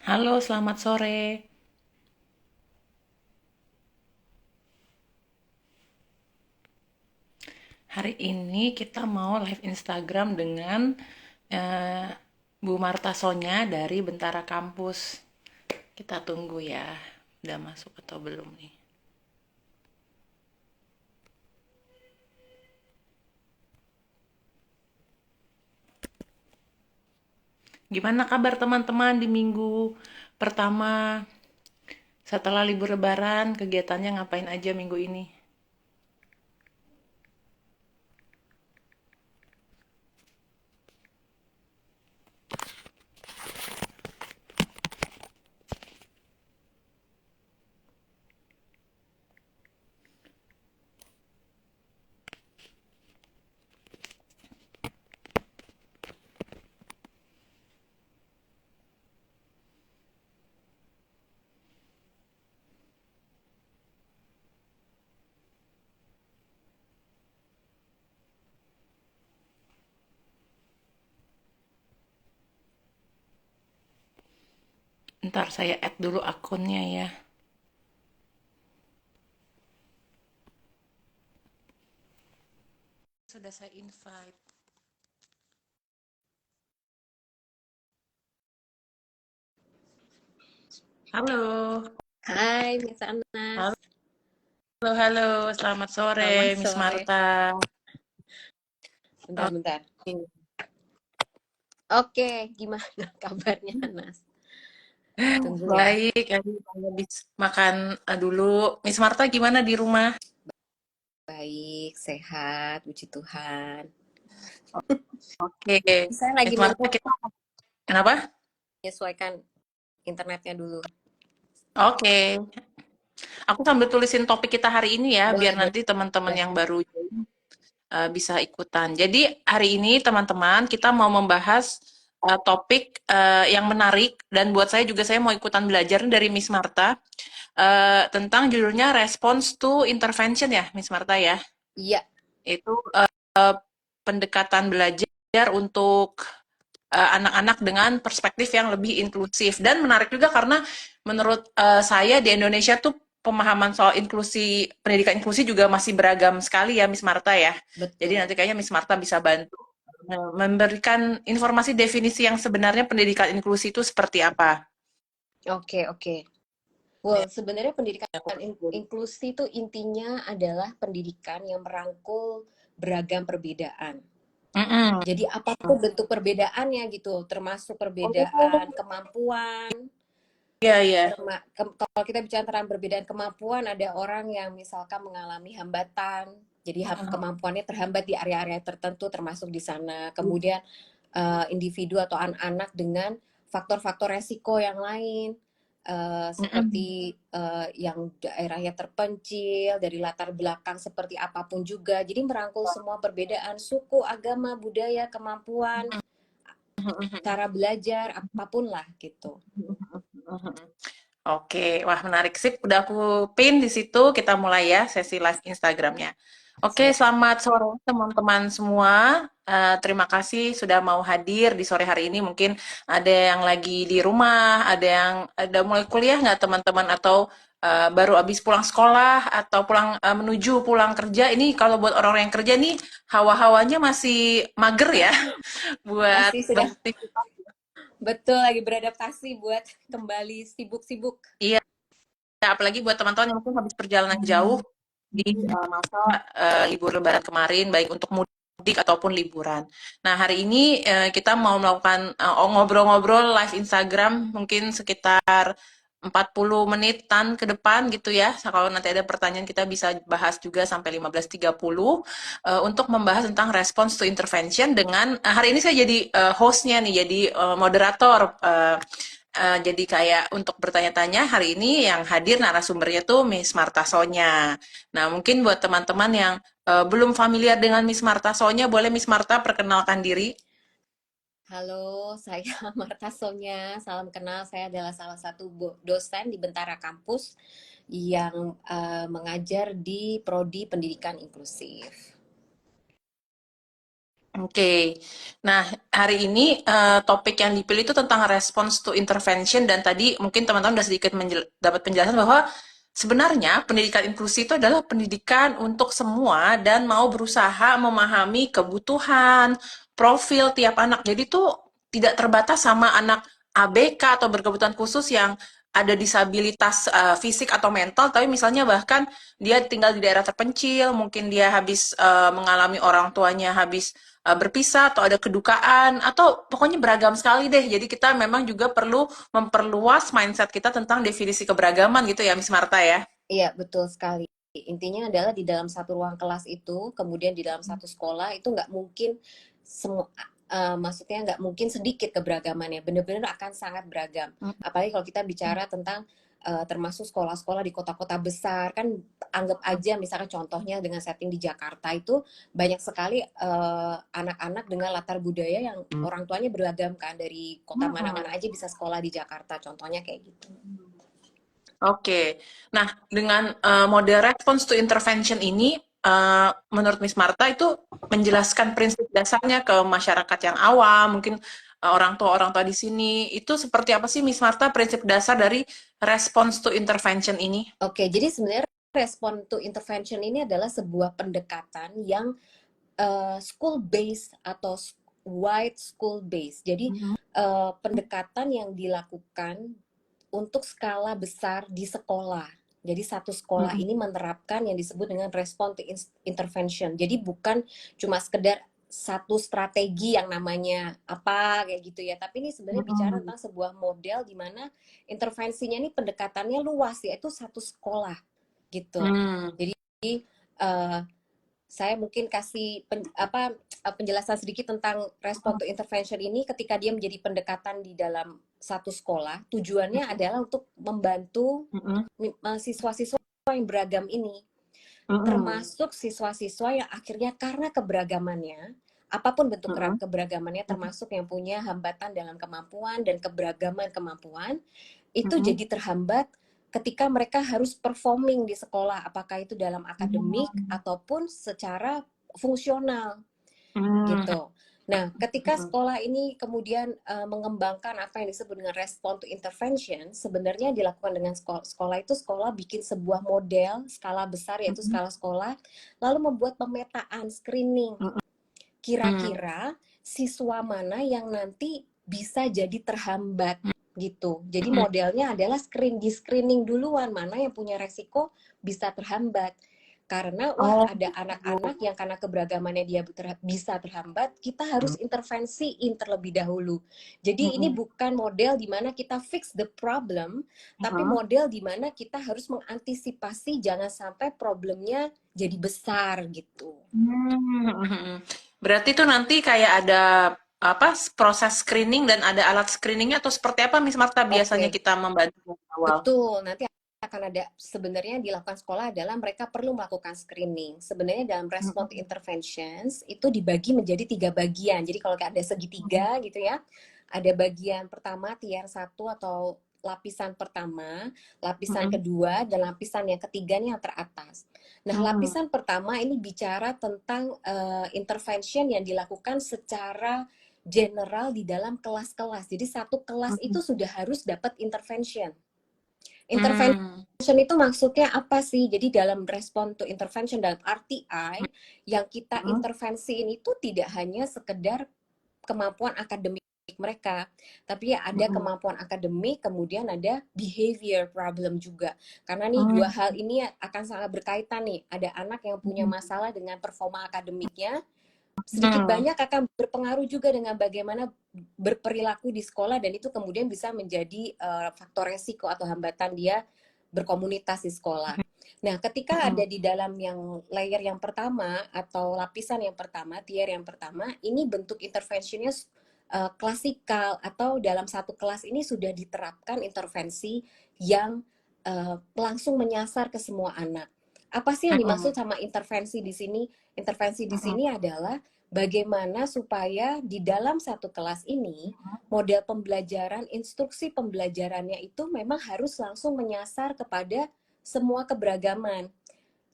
Halo, selamat sore. Hari ini kita mau live Instagram dengan eh, Bu Marta Sonya dari Bentara Kampus. Kita tunggu ya, udah masuk atau belum nih. Gimana kabar teman-teman di minggu pertama setelah libur Lebaran? Kegiatannya ngapain aja minggu ini? Ntar saya add dulu akunnya ya. Sudah saya invite. Halo. Hai, Miss Anas. Halo, halo. Selamat sore, Selamat Miss sore. Marta. Bentar. Oke. Oke, gimana kabarnya, Anas? Tunggu ya. Baik, habis makan dulu. Miss Marta gimana di rumah? Baik, sehat, puji Tuhan. Oke, Saya lagi Miss Marta kita kenapa? menyesuaikan internetnya dulu. Oke, aku sambil tulisin topik kita hari ini ya, biar Boleh, nanti teman-teman boleh. yang baru bisa ikutan. Jadi hari ini teman-teman kita mau membahas topik yang menarik dan buat saya mau ikutan belajar dari Miss Marta tentang judulnya Response to Intervention ya, Miss Marta ya. Iya, Itu pendekatan belajar untuk anak-anak dengan perspektif yang lebih inklusif dan menarik juga karena menurut saya di Indonesia tuh pemahaman soal inklusi pendidikan inklusi juga masih beragam sekali ya Miss Marta ya. Jadi betul. nanti kayaknya Miss Marta bisa bantu memberikan informasi definisi yang sebenarnya pendidikan inklusi itu seperti apa. Oke, oke. Well, sebenarnya pendidikan inklusi itu intinya adalah pendidikan yang merangkul beragam perbedaan. Mm-mm. Jadi apapun bentuk perbedaannya gitu, termasuk Oh, perbedaan kemampuan. iya iya. Kalau kita bicara tentang perbedaan kemampuan, ada orang yang misalkan mengalami hambatan, jadi kemampuannya terhambat di area-area tertentu, termasuk di sana. Kemudian individu atau anak-anak dengan faktor-faktor resiko yang lain, Mm-mm. seperti yang daerahnya terpencil, dari latar belakang seperti apapun juga. Jadi merangkul semua perbedaan suku, agama, budaya, kemampuan, cara belajar, apapun lah gitu. Oke, wah menarik sip. Udah aku pin di situ. Kita mulai ya sesi live Instagramnya. Oke, Siap. selamat sore teman-teman semua. Terima kasih sudah mau hadir di sore hari ini. Mungkin ada yang lagi di rumah, ada yang ada mulai kuliah nggak teman-teman, atau baru habis pulang sekolah, atau menuju pulang kerja. Ini kalau buat orang-orang yang kerja nih, hawa-hawanya masih mager ya buat Masih sudah beraktivitas. betul lagi beradaptasi buat kembali sibuk-sibuk. Iya, apalagi buat teman-teman yang mungkin habis perjalanan jauh di masa libur Lebaran kemarin, baik untuk mudik ataupun liburan. Nah, hari ini kita mau melakukan ngobrol-ngobrol live Instagram mungkin sekitar 40 menitan ke depan gitu ya. Kalau nanti ada pertanyaan kita bisa bahas juga sampai 15.30 untuk membahas tentang response to intervention dengan hari ini saya jadi hostnya nih, jadi moderator. Jadi kayak untuk bertanya-tanya hari ini yang hadir narasumbernya tuh Miss Marta Sonya. Nah, mungkin buat teman-teman yang belum familiar dengan Miss Marta Sonya, boleh Miss Marta perkenalkan diri? Halo, saya Marta Sonya. Salam kenal. Saya adalah salah satu dosen di Bentara Kampus yang mengajar di Prodi Pendidikan Inklusif. Oke. Nah, hari ini topik yang dipilih itu tentang response to intervention dan tadi mungkin teman-teman udah sedikit dapat penjelasan bahwa sebenarnya pendidikan inklusi itu adalah pendidikan untuk semua dan mau berusaha memahami kebutuhan, profil tiap anak. Jadi itu tidak terbatas sama anak ABK atau berkebutuhan khusus yang ada disabilitas fisik atau mental, tapi misalnya bahkan dia tinggal di daerah terpencil, mungkin dia habis mengalami orang tuanya habis berpisah atau ada kedukaan atau pokoknya beragam sekali deh. Jadi kita memang juga perlu memperluas mindset kita tentang definisi keberagaman gitu ya, Miss Marta ya. Iya, betul sekali. Intinya adalah di dalam satu ruang kelas itu, kemudian di dalam satu sekolah itu nggak mungkin semua, maksudnya nggak mungkin sedikit keberagamannya, benar-benar akan sangat beragam. Apalagi kalau kita bicara tentang termasuk sekolah-sekolah di kota-kota besar, kan anggap aja misalnya contohnya dengan setting di Jakarta itu banyak sekali anak-anak dengan latar budaya yang orang tuanya beragam kan, dari kota mana-mana aja bisa sekolah di Jakarta, contohnya kayak gitu. Oke. Nah, dengan model response to intervention ini, menurut Miss Marta itu menjelaskan prinsip dasarnya ke masyarakat yang awam, mungkin orang tua di sini. Itu seperti apa sih Miss Marta prinsip dasar dari response to intervention ini? Oke, jadi sebenarnya respon to intervention ini adalah sebuah pendekatan yang school based atau wide school based. Jadi pendekatan yang dilakukan untuk skala besar di sekolah. Jadi satu sekolah Mm-mm. ini menerapkan yang disebut dengan respon to intervention. Jadi bukan cuma sekedar satu strategi yang namanya apa kayak gitu ya, tapi ini sebenarnya bicara Mm-mm. tentang sebuah model di mana intervensinya ini pendekatannya luas, yaitu satu sekolah gitu. Hmm. Jadi uh, saya mungkin kasih penjelasan sedikit tentang respon to intervention ini ketika dia menjadi pendekatan di dalam satu sekolah. Tujuannya adalah untuk membantu Mm-mm. siswa-siswa yang beragam ini, Mm-mm. termasuk siswa-siswa yang akhirnya karena keberagamannya, apapun bentuk Mm-mm. keberagamannya, termasuk yang punya hambatan dalam kemampuan dan keberagaman kemampuan, itu Mm-mm. jadi terhambat ketika mereka harus performing di sekolah, apakah itu dalam akademik ataupun secara fungsional Mm-mm. gitu. Nah, ketika sekolah ini kemudian mengembangkan apa yang disebut dengan response to intervention, sebenarnya dilakukan dengan sekolah itu, sekolah bikin sebuah model skala besar, yaitu Mm-mm. skala sekolah, lalu membuat pemetaan, screening. Mm-mm. Kira-kira siswa mana yang nanti bisa jadi terhambat gitu. Jadi Mm-mm. modelnya adalah di screening duluan mana yang punya resiko bisa terhambat. Karena wah Oh, ada gitu. anak-anak yang karena keberagamannya dia bisa terhambat, kita harus intervensiin terlebih dahulu. Jadi ini Mm-mm. bukan model di mana kita fix the problem, tapi Mm-mm. model di mana kita harus mengantisipasi jangan sampai problemnya jadi besar gitu. Hmm. Berarti itu nanti kayak ada apa proses screening dan ada alat screeningnya atau seperti apa Miss Marta biasanya Oke, kita membantu dari awal? betul. Nanti akan ada, sebenarnya yang dilakukan sekolah adalah mereka perlu melakukan screening. Sebenarnya dalam response Mm-mm. interventions itu dibagi menjadi 3 bagian. Jadi kalau ada segitiga gitu ya, ada bagian pertama tier 1 atau lapisan pertama, lapisan Mm-mm. kedua, dan lapisan yang ketiga nih yang teratas. Nah, Mm-mm. lapisan pertama ini bicara tentang intervention yang dilakukan secara general di dalam kelas-kelas. Jadi satu kelas itu sudah harus dapat intervention. Mm-mm. Intervention itu maksudnya apa sih? Jadi dalam respon to intervention, dalam RTI, yang kita Mm-mm. intervensiin itu tidak hanya sekedar kemampuan akademik mereka, tapi ya ada Mm-mm. kemampuan akademik, kemudian ada behavior problem juga. Karena nih dua Mm-mm. hal ini akan sangat berkaitan nih. Ada anak yang punya masalah dengan performa akademiknya, sedikit Mm-mm. banyak akan berpengaruh juga dengan bagaimana berperilaku di sekolah, dan itu kemudian bisa menjadi faktor resiko atau hambatan dia berkomunitas di sekolah. Nah, ketika ada Mm-mm. di dalam yang layer yang pertama atau lapisan yang pertama, tier yang pertama, ini bentuk intervensinya klasikal, atau dalam satu kelas ini sudah diterapkan intervensi yang langsung menyasar ke semua anak. Apa sih yang dimaksud Mm-mm. sama intervensi di sini? Intervensi di Mm-mm. sini adalah bagaimana supaya di dalam satu kelas ini model pembelajaran, instruksi pembelajarannya itu memang harus langsung menyasar kepada semua keberagaman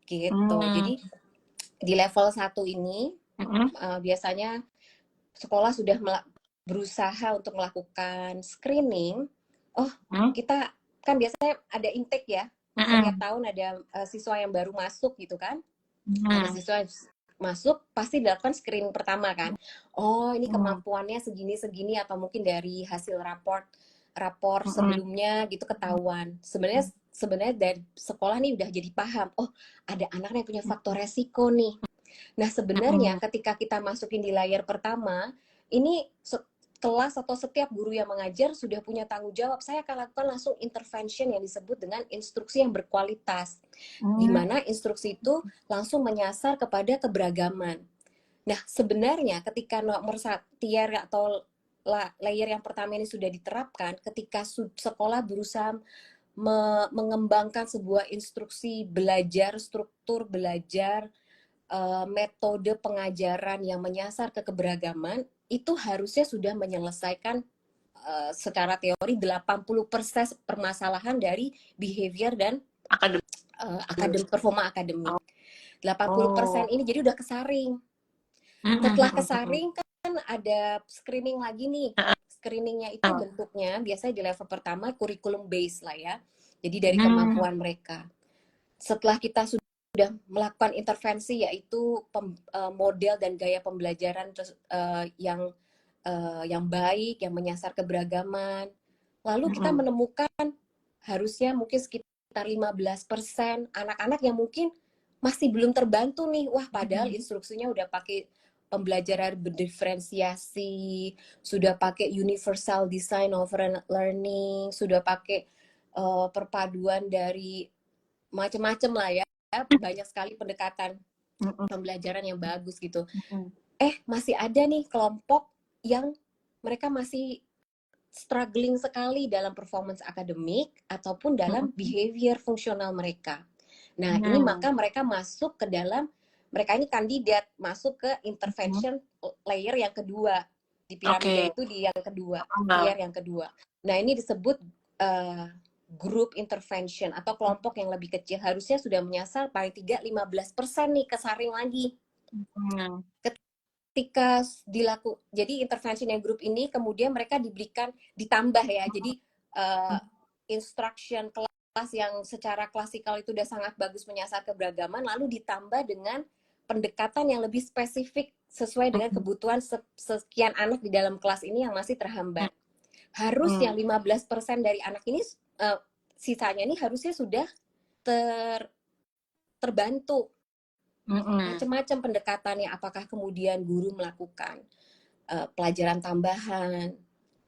gitu. Mm. Jadi di level 1 ini Mm-mm. biasanya sekolah sudah berusaha untuk melakukan screening. Oh, Hmm? kita kan biasanya ada intake ya. Setiap Mm-mm. tahun ada siswa yang baru masuk gitu kan. Ada Mm-mm. siswa yang masuk pasti dilakukan screening pertama kan. Oh, ini Mm-mm. kemampuannya segini-segini atau mungkin dari hasil rapor Mm-mm. sebelumnya gitu ketahuan. Sebenarnya sebenarnya dari sekolah nih udah jadi paham. Oh, ada anak yang punya faktor resiko nih. Nah, sebenarnya Mm-mm. ketika kita masukin di layar pertama, ini kelas atau setiap guru yang mengajar sudah punya tanggung jawab. Saya akan lakukan langsung intervention yang disebut dengan instruksi yang berkualitas. Di Mm. mana instruksi itu langsung menyasar kepada keberagaman. Nah, sebenarnya ketika nomor tier atau layer yang pertama ini sudah diterapkan, ketika sekolah berusaha mengembangkan sebuah instruksi belajar, struktur belajar, metode pengajaran yang menyasar ke keberagaman, itu harusnya sudah menyelesaikan secara teori 80% permasalahan dari behavior dan Akademik. performa akademik. 80% Oh. ini jadi udah kesaring. Setelah Mm-mm. kesaring kan ada screening lagi nih. Screeningnya itu Mm-mm. bentuknya biasanya di level pertama kurikulum base lah ya. Jadi dari kemampuan mereka. Setelah kita sudah melakukan intervensi yaitu model dan gaya pembelajaran yang baik, yang menyasar keberagaman. Lalu kita Mm-mm. menemukan harusnya mungkin sekitar 15% anak-anak yang mungkin masih belum terbantu nih. Wah, padahal instruksinya udah pakai pembelajaran berdiferensiasi, sudah pakai universal design of learning, sudah pakai perpaduan dari macam-macam lah ya, banyak sekali pendekatan Mm-mm. pembelajaran yang bagus gitu. Mm-mm. Masih ada nih kelompok yang mereka masih struggling sekali dalam performance akademik ataupun dalam Mm-mm. behavior fungsional mereka. Nah, ini Mm-mm. maka mereka masuk ke dalam, mereka ini kandidat masuk ke Mm-mm. intervention layer yang kedua. Di piramida Oke. itu di yang kedua, Nah. tier yang kedua. Nah, ini disebut uh, group intervention atau kelompok yang lebih kecil. Harusnya sudah menyasar paling tidak 15% nih kesaring lagi. Mm. Ketika jadi intervention yang grup ini kemudian mereka diberikan ditambah ya, jadi instruction kelas yang secara klasikal itu udah sangat bagus menyasar keberagaman lalu ditambah dengan pendekatan yang lebih spesifik sesuai dengan kebutuhan sekian anak di dalam kelas ini yang masih terhambat. Harusnya 15% dari anak ini sisanya ini harusnya sudah terbantu. Macam-macam pendekatannya, apakah kemudian guru melakukan pelajaran tambahan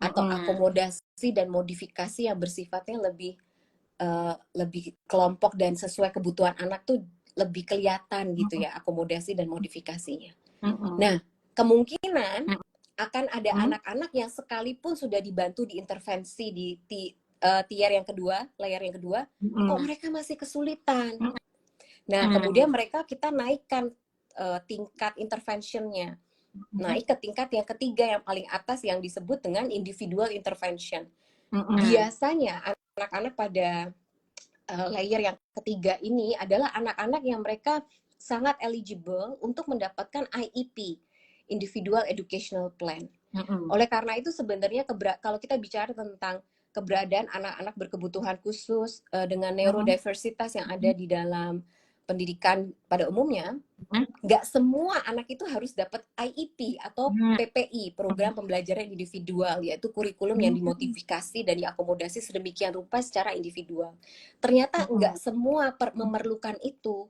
atau akomodasi dan modifikasi yang bersifatnya lebih kelompok dan sesuai kebutuhan anak tuh lebih kelihatan gitu ya, akomodasi dan modifikasinya. Nah, kemungkinan akan ada anak-anak yang sekalipun sudah dibantu diintervensi di tier yang kedua, layer yang kedua, kok mereka masih kesulitan. Nah, kemudian kita naikkan tingkat interventionnya. Naik ke tingkat yang ketiga, yang paling atas yang disebut dengan individual intervention. Biasanya anak-anak pada layer yang ketiga ini adalah anak-anak yang mereka sangat eligible untuk mendapatkan IEP, Individual Educational Plan. Oleh karena itu sebenarnya kalau kita bicara tentang keberadaan anak-anak berkebutuhan khusus dengan neurodiversitas yang ada di dalam pendidikan pada umumnya, nggak semua anak itu harus dapat IEP atau PPI, program pembelajaran individual, yaitu kurikulum yang dimodifikasi dan diakomodasi sedemikian rupa secara individual. Ternyata nggak semua memerlukan itu.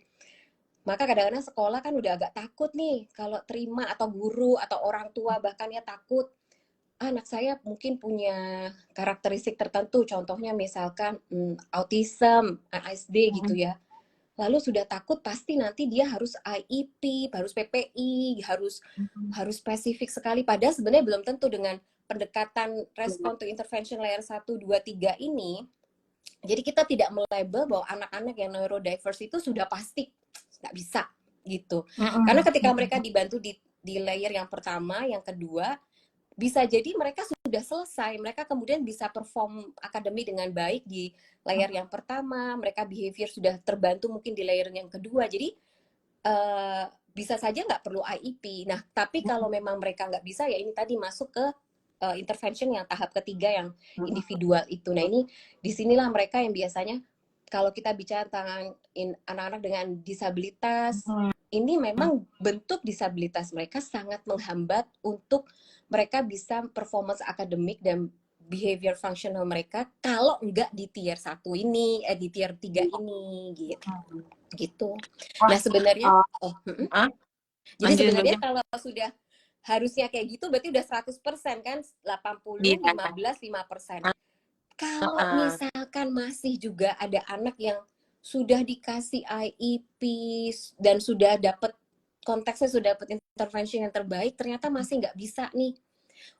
Maka kadang-kadang sekolah kan udah agak takut nih kalau terima, atau guru atau orang tua bahkan ya takut, anak saya mungkin punya karakteristik tertentu, contohnya misalkan autism, ASD gitu ya. Lalu sudah takut pasti nanti dia harus IEP, harus PPI, harus spesifik sekali. Padahal sebenarnya belum tentu dengan pendekatan respon to intervention layer 1, 2, 3 ini. Jadi kita tidak melabel bahwa anak-anak yang neurodiverse itu sudah pasti nggak bisa gitu. Karena ketika mereka dibantu di layer yang pertama, yang kedua, bisa jadi mereka sudah selesai, mereka kemudian bisa perform akademi dengan baik di layer yang pertama, mereka behavior sudah terbantu mungkin di layer yang kedua. Jadi bisa saja nggak perlu IEP. Nah, tapi kalau memang mereka nggak bisa, ya ini tadi masuk ke intervention yang tahap ketiga yang individual itu. Nah, ini disinilah mereka yang biasanya kalau kita bicara tentang anak-anak dengan disabilitas, ini memang bentuk disabilitas mereka sangat menghambat untuk mereka bisa performance akademik dan behavior functional mereka kalau enggak di tier 1 ini, di tier 3 ini gitu. Wah, Nah, sebenarnya ah, jadi lanjutin sebenarnya dulu. kalau sudah harusnya kayak gitu berarti udah 100% kan, 80, Iya. 15, 5%. Ah, Kalau ah, misalkan masih juga ada anak yang sudah dikasih IEP dan sudah dapat konteksnya, sudah dapat intervention yang terbaik, ternyata masih nggak bisa nih.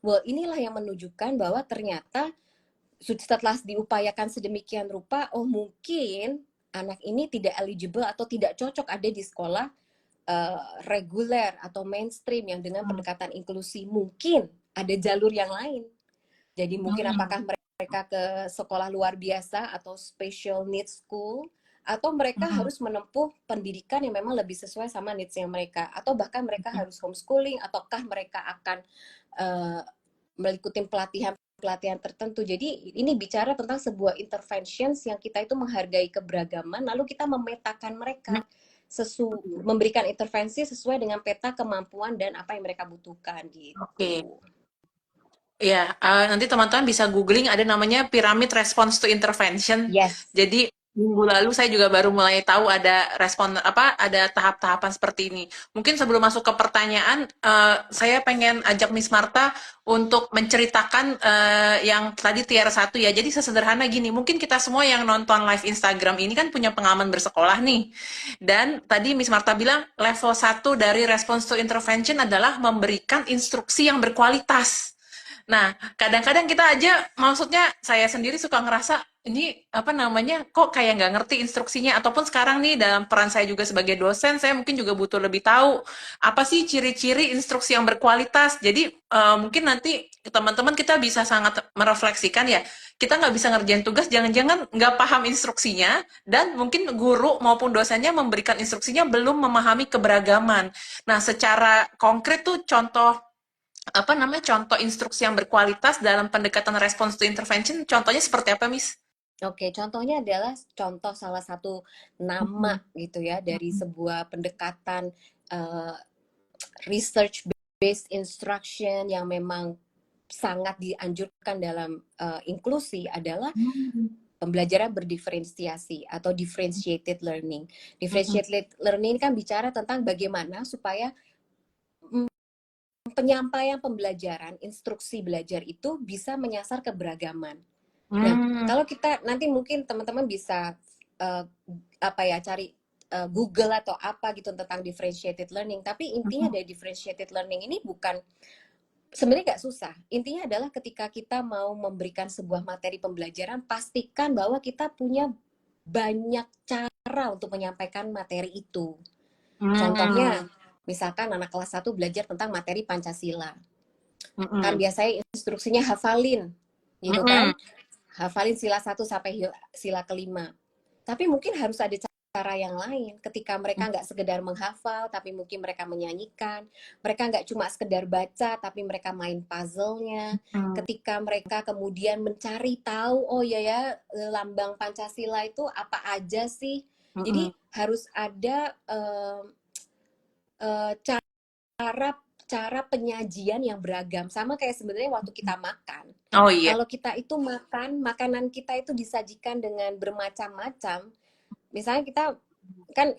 Well, inilah yang menunjukkan bahwa ternyata setelah diupayakan sedemikian rupa, oh mungkin anak ini tidak eligible atau tidak cocok ada di sekolah reguler atau mainstream yang dengan pendekatan inklusi. Mungkin ada jalur yang lain. Jadi mungkin apakah mereka ke sekolah luar biasa atau special needs school, atau mereka harus menempuh pendidikan yang memang lebih sesuai sama needs-nya mereka, atau bahkan mereka harus homeschooling, ataukah mereka akan mengikuti pelatihan tertentu. Jadi ini bicara tentang sebuah interventions yang kita itu menghargai keberagaman, lalu kita memetakan mereka, memberikan intervensi sesuai dengan peta kemampuan dan apa yang mereka butuhkan Oke. gitu. Ya, nanti teman-teman bisa googling ada namanya Pyramid Response to Intervention. Yes. Jadi minggu lalu saya juga baru mulai tahu ada ada tahap-tahapan seperti ini. Mungkin sebelum masuk ke pertanyaan, saya pengen ajak Miss Marta untuk menceritakan yang tadi tier 1 ya. Jadi sesederhana gini, mungkin kita semua yang nonton live Instagram ini kan punya pengalaman bersekolah nih. Dan tadi Miss Marta bilang level 1 dari response to intervention adalah memberikan instruksi yang berkualitas. Nah, kadang-kadang kita aja, maksudnya saya sendiri suka ngerasa, ini apa namanya, kok kayak nggak ngerti instruksinya, ataupun sekarang nih dalam peran saya juga sebagai dosen, saya mungkin juga butuh lebih tahu, apa sih ciri-ciri instruksi yang berkualitas. Jadi, mungkin nanti teman-teman kita bisa sangat merefleksikan ya, kita nggak bisa ngerjain tugas, jangan-jangan nggak paham instruksinya, dan mungkin guru maupun dosennya memberikan instruksinya belum memahami keberagaman. Nah, secara konkret tuh contoh apa namanya, contoh instruksi yang berkualitas dalam pendekatan response to intervention, contohnya seperti apa, Miss? Oke, contohnya adalah contoh salah satu nama Mhm, gitu ya dari sebuah pendekatan research based instruction yang memang sangat dianjurkan dalam inklusi adalah pembelajaran berdiferensiasi atau differentiated learning. Differentiated learning kan bicara tentang bagaimana supaya penyampaian pembelajaran, instruksi belajar itu bisa menyasar keberagaman. Nah, hmm, kalau kita nanti mungkin teman-teman bisa uh, apa ya cari Google atau apa gitu tentang differentiated learning. Tapi intinya dari differentiated learning ini bukan sebenarnya nggak susah. Intinya adalah ketika kita mau memberikan sebuah materi pembelajaran, pastikan bahwa kita punya banyak cara untuk menyampaikan materi itu. Contohnya, misalkan anak kelas 1 belajar tentang materi Pancasila. Kan biasanya instruksinya hafalin, gitu kan? Hafalin sila 1 sampai sila kelima. Tapi mungkin harus ada cara yang lain ketika mereka nggak sekedar menghafal tapi mungkin mereka menyanyikan, mereka nggak cuma sekedar baca tapi mereka main puzzle-nya, ketika mereka kemudian mencari tahu oh ya lambang Pancasila itu apa aja sih, jadi harus ada cara cara penyajian yang beragam sama kayak sebenarnya waktu kita makan. oh iya. Kalau kita itu makan, makanan kita itu disajikan dengan bermacam-macam. Misalnya kita kan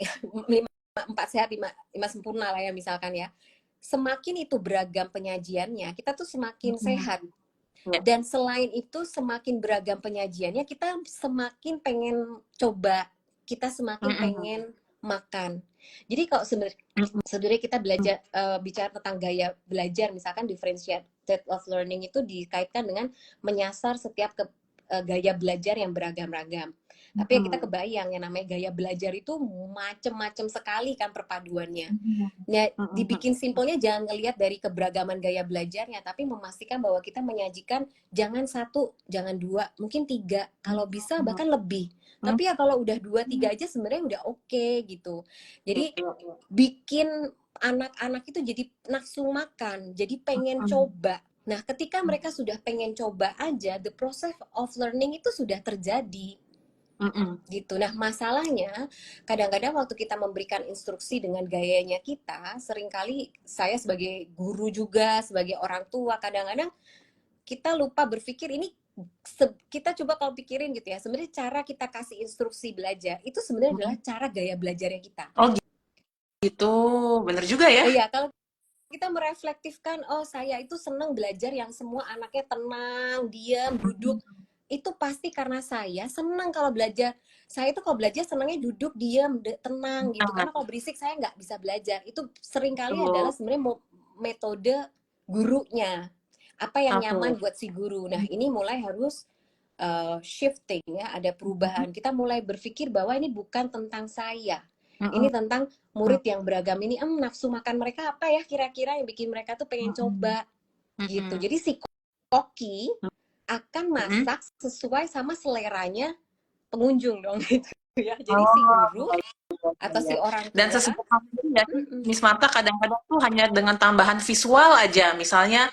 lima, empat sehat lima sempurna lah ya misalkan ya. Semakin itu beragam penyajiannya, kita tuh semakin sehat. Ya. Dan selain itu semakin beragam penyajiannya, kita semakin pengen coba, kita semakin pengen makan. Jadi kalau sebenarnya kita belajar bicara tentang gaya belajar, misalkan differentiated of learning itu dikaitkan dengan menyasar setiap gaya belajar yang beragam-ragam. Tapi ya kita kebayang yang namanya gaya belajar itu macem-macem sekali kan perpaduannya. Nah, dibikin simpelnya jangan ngelihat dari keberagaman gaya belajarnya, tapi memastikan bahwa kita menyajikan jangan satu, jangan dua, mungkin tiga, kalau bisa bahkan lebih. Tapi ya kalau udah dua, tiga aja sebenarnya udah oke gitu. Jadi bikin anak-anak itu jadi nafsu makan, jadi pengen coba. Nah, ketika mereka sudah pengen coba aja, the process of learning itu sudah terjadi gitu. Nah, masalahnya kadang-kadang waktu kita memberikan instruksi dengan gayanya kita, seringkali saya sebagai guru juga, sebagai orang tua, kadang-kadang kita lupa berpikir ini kita coba kalau pikirin gitu ya, sebenarnya cara kita kasih instruksi belajar itu sebenarnya adalah cara gaya belajarnya kita. Oh gitu, bener juga ya. Iya, kalau kita mereflektifkan, oh saya itu senang belajar yang semua anaknya tenang, diam, duduk. Itu pasti karena saya senang kalau belajar. Saya itu kalau belajar senangnya duduk, diam, tenang gitu. Karena kalau berisik saya nggak bisa belajar. Itu seringkali adalah Betul. sebenarnya metode gurunya. Apa yang nyaman Oke. buat si guru. Nah, ini mulai harus shifting ya, ada perubahan. Kita mulai berpikir bahwa ini bukan tentang saya. Ini tentang murid yang beragam ini, nafsu makan mereka apa ya kira-kira yang bikin mereka tuh pengen coba gitu. Jadi si koki akan masak sesuai sama seleranya pengunjung dong gitu ya. Jadi si guru Oh, atau si ya. orang Dan tua, sesederhana itu ya, Miss Marta kadang-kadang tuh hanya dengan tambahan visual aja. Misalnya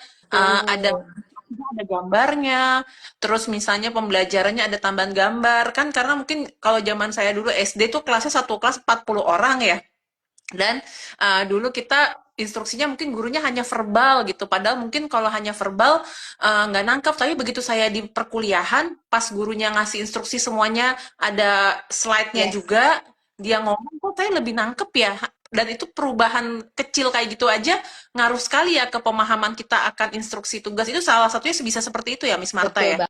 ada tuh, gambarnya, terus misalnya pembelajarannya ada tambahan gambar kan karena mungkin kalau zaman saya dulu SD tuh kelasnya satu kelas 40 orang ya. Dan dulu kita instruksinya mungkin gurunya hanya verbal gitu. Padahal mungkin kalau hanya verbal nggak nangkep. Tapi begitu saya di perkuliahan, pas gurunya ngasih instruksi semuanya ada slide-nya yes, juga, dia ngomong kok saya lebih nangkep ya. Dan itu perubahan kecil kayak gitu aja ngaruh sekali ya ke pemahaman kita akan instruksi tugas. Itu salah satunya bisa seperti itu ya, Miss Marta betul ya?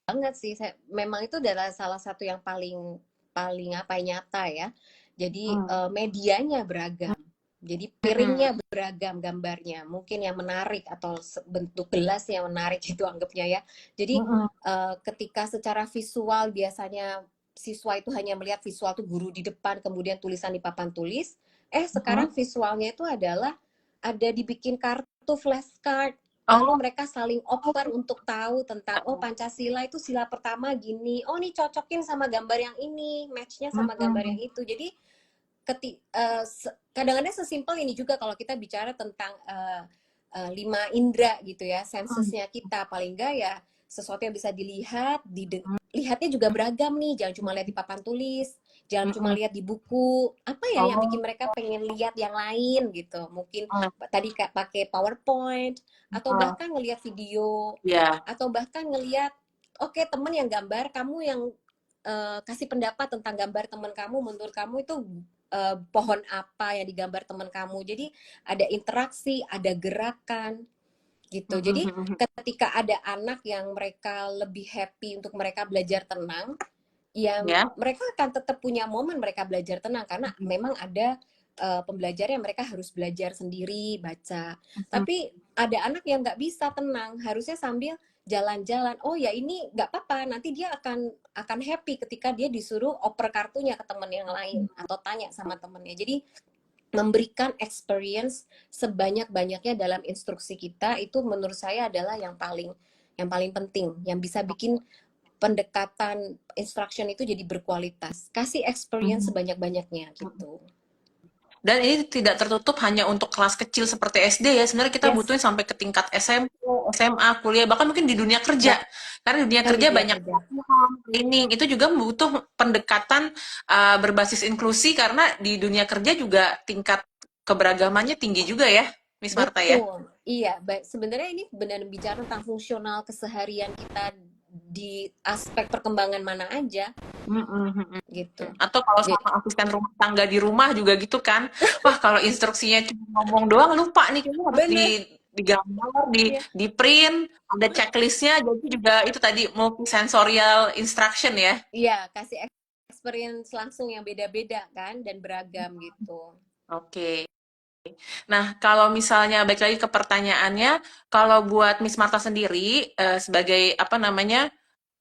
banget sih. Memang itu adalah salah satu yang paling paling apa nyata ya. Jadi medianya beragam. Jadi piringnya Mm-mm. beragam gambarnya. Mungkin yang menarik atau bentuk gelas yang menarik itu anggapnya ya. Jadi Mm-mm. ketika secara visual biasanya siswa itu hanya melihat visual tuh guru di depan, kemudian tulisan di papan tulis. Sekarang Mm-mm. visualnya itu adalah ada dibikin kartu flashcard. Lalu Oh, mereka saling oper untuk tahu tentang, oh Pancasila itu sila pertama gini, oh nih cocokin sama gambar yang ini, matchnya sama gambar yang mm-mm. itu. Jadi kadang-kadang sesimpel ini juga kalau kita bicara tentang lima indera gitu ya, sensesnya kita paling enggak ya sesuatu yang bisa dilihat, lihatnya juga beragam nih, jangan cuma lihat di papan tulis, jangan cuma Mm-mm. lihat di buku, apa ya yang bikin Oh, mereka pengen lihat yang lain gitu, mungkin oh, tadi pakai PowerPoint atau oh, bahkan ngelihat video ya. atau bahkan ngelihat oke temen yang gambar, kamu yang kasih pendapat tentang gambar teman kamu, menurut kamu itu pohon apa yang digambar teman kamu. Jadi ada interaksi, ada gerakan gitu. Jadi Mhm. ketika ada anak yang mereka lebih happy untuk mereka belajar tenang, ya Ya. mereka akan tetap punya momen mereka belajar tenang karena Mhm. memang ada pembelajar yang mereka harus belajar sendiri baca. Mhm. Tapi ada anak yang nggak bisa tenang, harusnya sambil jalan-jalan. Oh ya ini nggak apa-apa, nanti dia akan happy ketika dia disuruh oper kartunya ke teman yang lain atau tanya sama temennya. Jadi memberikan experience sebanyak-banyaknya dalam instruksi kita itu menurut saya adalah yang paling penting yang bisa bikin pendekatan instruction itu jadi berkualitas. Kasih experience Mhm. sebanyak-banyaknya gitu. Dan ini tidak tertutup hanya untuk kelas kecil seperti SD ya. Sebenarnya kita Yes, butuhin sampai ke tingkat SMP, SMA, kuliah, bahkan mungkin di dunia kerja. Karena di dunia bahkan di kerja dia banyak kerja. training. Itu juga butuh pendekatan berbasis inklusi karena di dunia kerja juga tingkat keberagamannya tinggi juga ya, Miss Marta ya. Betul. Iya, sebenarnya ini benar bicara tentang fungsional keseharian kita di aspek perkembangan mana aja Mhm, mhm. gitu. Atau kalau Jadi, sama asisten rumah tangga di rumah juga gitu kan. Wah, kalau instruksinya cuma ngomong doang lupa nih kayaknya harus bener, digambar, iya. di print, ada checklistnya. Jadi juga itu tadi multisensorial instruction ya. Iya, kasih experience langsung yang beda-beda kan dan beragam gitu. Oke. Nah, kalau misalnya balik lagi ke pertanyaannya, kalau buat Miss Marta sendiri sebagai apa namanya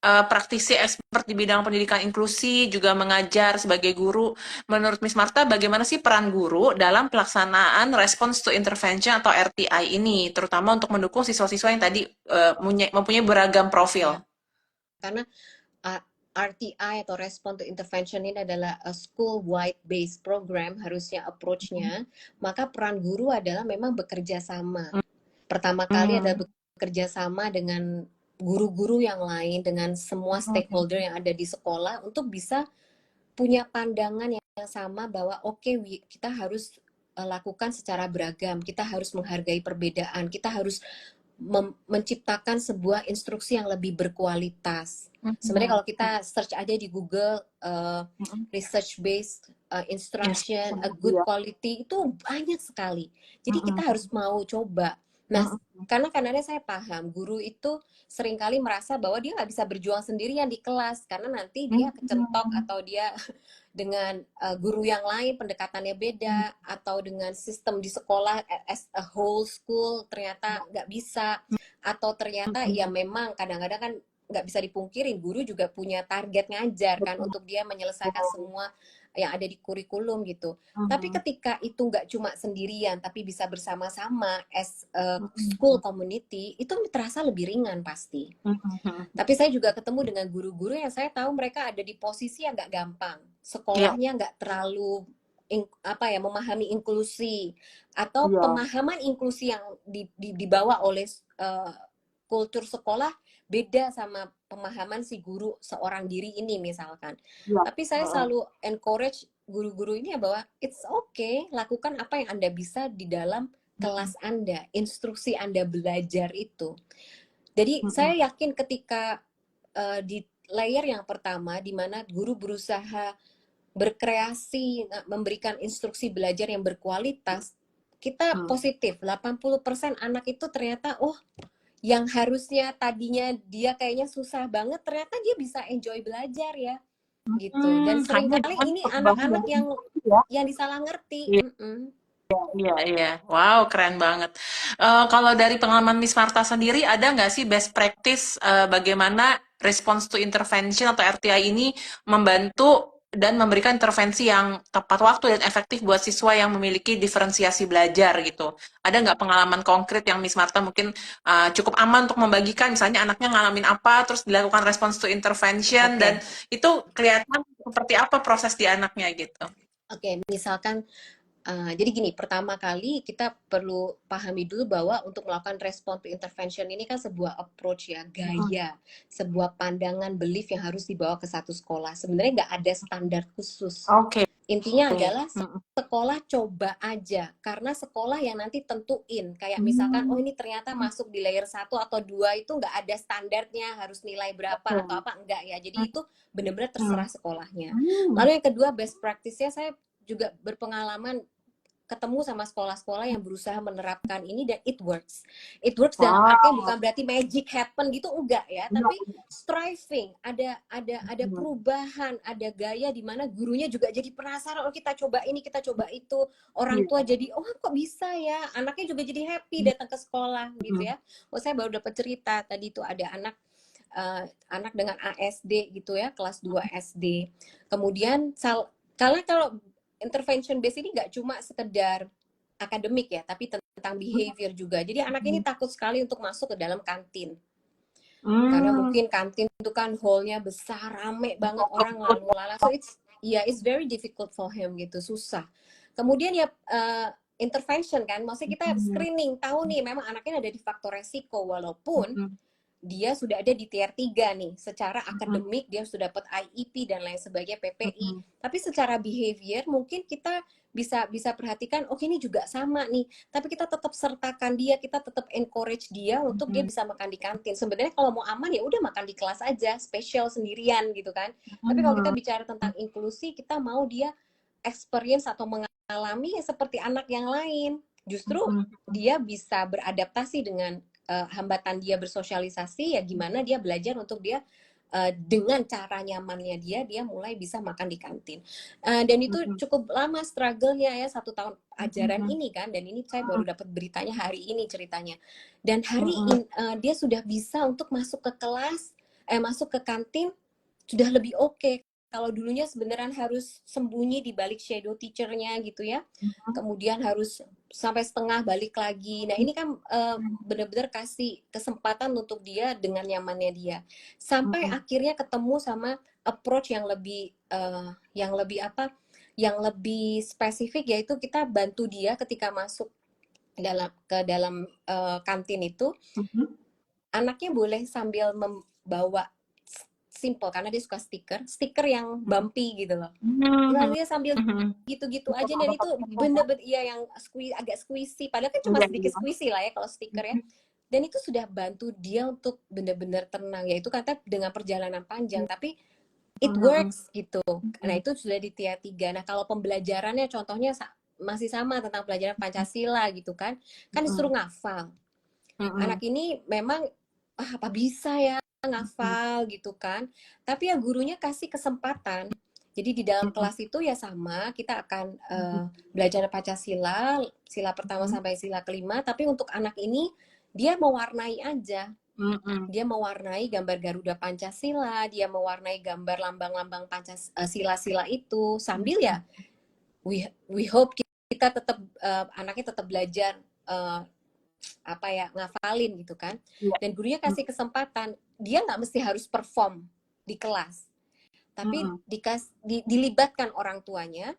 praktisi expert di bidang pendidikan inklusi, juga mengajar sebagai guru. Menurut Miss Marta, bagaimana sih peran guru dalam pelaksanaan response to intervention atau RTI ini, terutama untuk mendukung siswa-siswa yang tadi mempunyai beragam profil? Ya, karena RTI atau Response to Intervention ini adalah school wide based program, harusnya approach-nya, maka peran guru adalah memang bekerja sama. Pertama kali adalah bekerja sama dengan guru-guru yang lain, dengan semua stakeholder yang ada di sekolah untuk bisa punya pandangan yang sama bahwa kita harus lakukan secara beragam, kita harus menghargai perbedaan, kita harus menciptakan sebuah instruksi yang lebih berkualitas. Sebenarnya kalau kita search aja di Google research based instruction, a good quality, itu banyak sekali. Jadi kita harus mau coba. Nah, karena kadang-kadang saya paham guru itu seringkali merasa bahwa dia nggak bisa berjuang sendirian di kelas karena nanti dia kecentok atau dia dengan guru yang lain pendekatannya beda, atau dengan sistem di sekolah as a whole school ternyata nggak bisa, atau ternyata ya memang kadang-kadang kan nggak bisa dipungkirin guru juga punya target ngajar kan untuk dia menyelesaikan semua yang ada di kurikulum gitu. Tapi ketika itu nggak cuma sendirian tapi bisa bersama-sama as a school community, itu terasa lebih ringan pasti. Tapi saya juga ketemu dengan guru-guru yang saya tahu mereka ada di posisi yang nggak gampang. Sekolahnya nggak terlalu memahami inklusi, atau pemahaman inklusi yang dibawa oleh kultur sekolah beda sama pemahaman si guru seorang diri ini misalkan. Tapi saya selalu encourage guru-guru ini ya bahwa it's okay, lakukan apa yang Anda bisa di dalam kelas Anda, instruksi Anda belajar itu. Jadi saya yakin ketika di layer yang pertama di mana guru berusaha berkreasi, memberikan instruksi belajar yang berkualitas, kita positif. 80% anak itu ternyata yang harusnya tadinya dia kayaknya susah banget, ternyata dia bisa enjoy belajar ya. Gitu. Dan seringkali ini anak-anak yang disalah ngerti. Iya. Wow, keren banget. Kalau dari pengalaman Miss Marta sendiri, ada nggak sih best practice bagaimana response to intervention atau RTI ini membantu dan memberikan intervensi yang tepat waktu dan efektif buat siswa yang memiliki diferensiasi belajar gitu? Ada nggak pengalaman konkret yang Miss Marta mungkin cukup aman untuk membagikan, misalnya anaknya ngalamin apa, terus dilakukan response to intervention, dan itu kelihatan seperti apa proses di anaknya gitu? Misalkan jadi gini, pertama kali kita perlu pahami dulu bahwa untuk melakukan respon to intervention ini kan sebuah approach ya, gaya, sebuah pandangan belief yang harus dibawa ke satu sekolah. Sebenarnya nggak ada standar khusus. Intinya adalah sekolah coba aja, karena sekolah yang nanti tentuin. Kayak misalkan, ini ternyata masuk di layer 1 atau 2 itu nggak ada standarnya, harus nilai berapa atau apa, enggak ya. Jadi itu benar-benar terserah sekolahnya. Lalu yang kedua, best practice-nya, saya juga berpengalaman ketemu sama sekolah-sekolah yang berusaha menerapkan ini dan it works. It works dalam artinya bukan berarti magic happen gitu, enggak ya, tapi striving, ada perubahan, ada gaya di mana gurunya juga jadi penasaran, kita coba ini, kita coba itu, orang tua jadi kok bisa ya, anaknya juga jadi happy datang ke sekolah gitu ya. Saya baru dapat cerita tadi itu ada anak dengan ASD gitu ya, kelas 2 SD. Kemudian kalau intervention base ini nggak cuma sekedar akademik ya, tapi tentang behavior juga. Jadi anak ini takut sekali untuk masuk ke dalam kantin. Karena mungkin kantin itu kan hall-nya besar, rame banget, orang lalu lalang. So it's very difficult for him gitu, susah. Kemudian ya intervention kan, maksudnya kita screening, tahu nih memang anaknya ada di faktor resiko, walaupun dia sudah ada di tier 3 nih, secara akademik dia sudah dapat IEP dan lain sebagainya, PPI, tapi secara behavior mungkin kita bisa perhatikan, ini juga sama nih, tapi kita tetap sertakan dia, kita tetap encourage dia untuk dia bisa makan di kantin. Sebenarnya kalau mau aman ya udah makan di kelas aja, spesial sendirian gitu kan. Tapi kalau kita bicara tentang inklusi, kita mau dia experience atau mengalami seperti anak yang lain. Justru dia bisa beradaptasi dengan hambatan dia bersosialisasi, ya gimana dia belajar untuk dia dengan cara nyamannya dia mulai bisa makan di kantin. Dan itu cukup lama struggle-nya ya, 1 tahun ajaran ini kan, dan ini saya baru dapat beritanya hari ini ceritanya. Dan hari ini dia sudah bisa untuk masuk ke kelas, masuk ke kantin sudah lebih oke. kalau dulunya sebenarnya harus sembunyi di balik shadow teachernya gitu ya, kemudian harus sampai setengah balik lagi. Nah ini kan benar-benar kasih kesempatan untuk dia dengan nyamannya dia, sampai akhirnya ketemu sama approach yang lebih apa, yang lebih spesifik, yaitu kita bantu dia ketika masuk ke dalam kantin itu, anaknya boleh sambil membawa simple karena dia suka stiker yang bumpy gitu loh. Lalu dia sambil gitu-gitu aja, dan itu bener-bener iya yang agak squishy, padahal kan cuma sedikit squishy lah ya kalau stiker ya. Dan itu sudah bantu dia untuk benar-benar tenang, yaitu kata dengan perjalanan panjang tapi it works gitu. Nah itu sudah di tier 3. Nah kalau pembelajarannya contohnya masih sama tentang pelajaran Pancasila gitu kan disuruh ngafal. Anak ini memang apa bisa ya ngafal gitu kan, tapi ya gurunya kasih kesempatan. Jadi di dalam kelas itu ya sama, kita akan belajar Pancasila, sila pertama sampai sila kelima, tapi untuk anak ini dia mewarnai aja. Dia mewarnai gambar Garuda Pancasila, dia mewarnai gambar lambang-lambang Pancasila itu, sambil ya we hope kita tetap anaknya tetap belajar apa ya, ngafalin gitu kan. Dan gurunya kasih kesempatan, dia nggak mesti harus perform di kelas, tapi dilibatkan orang tuanya,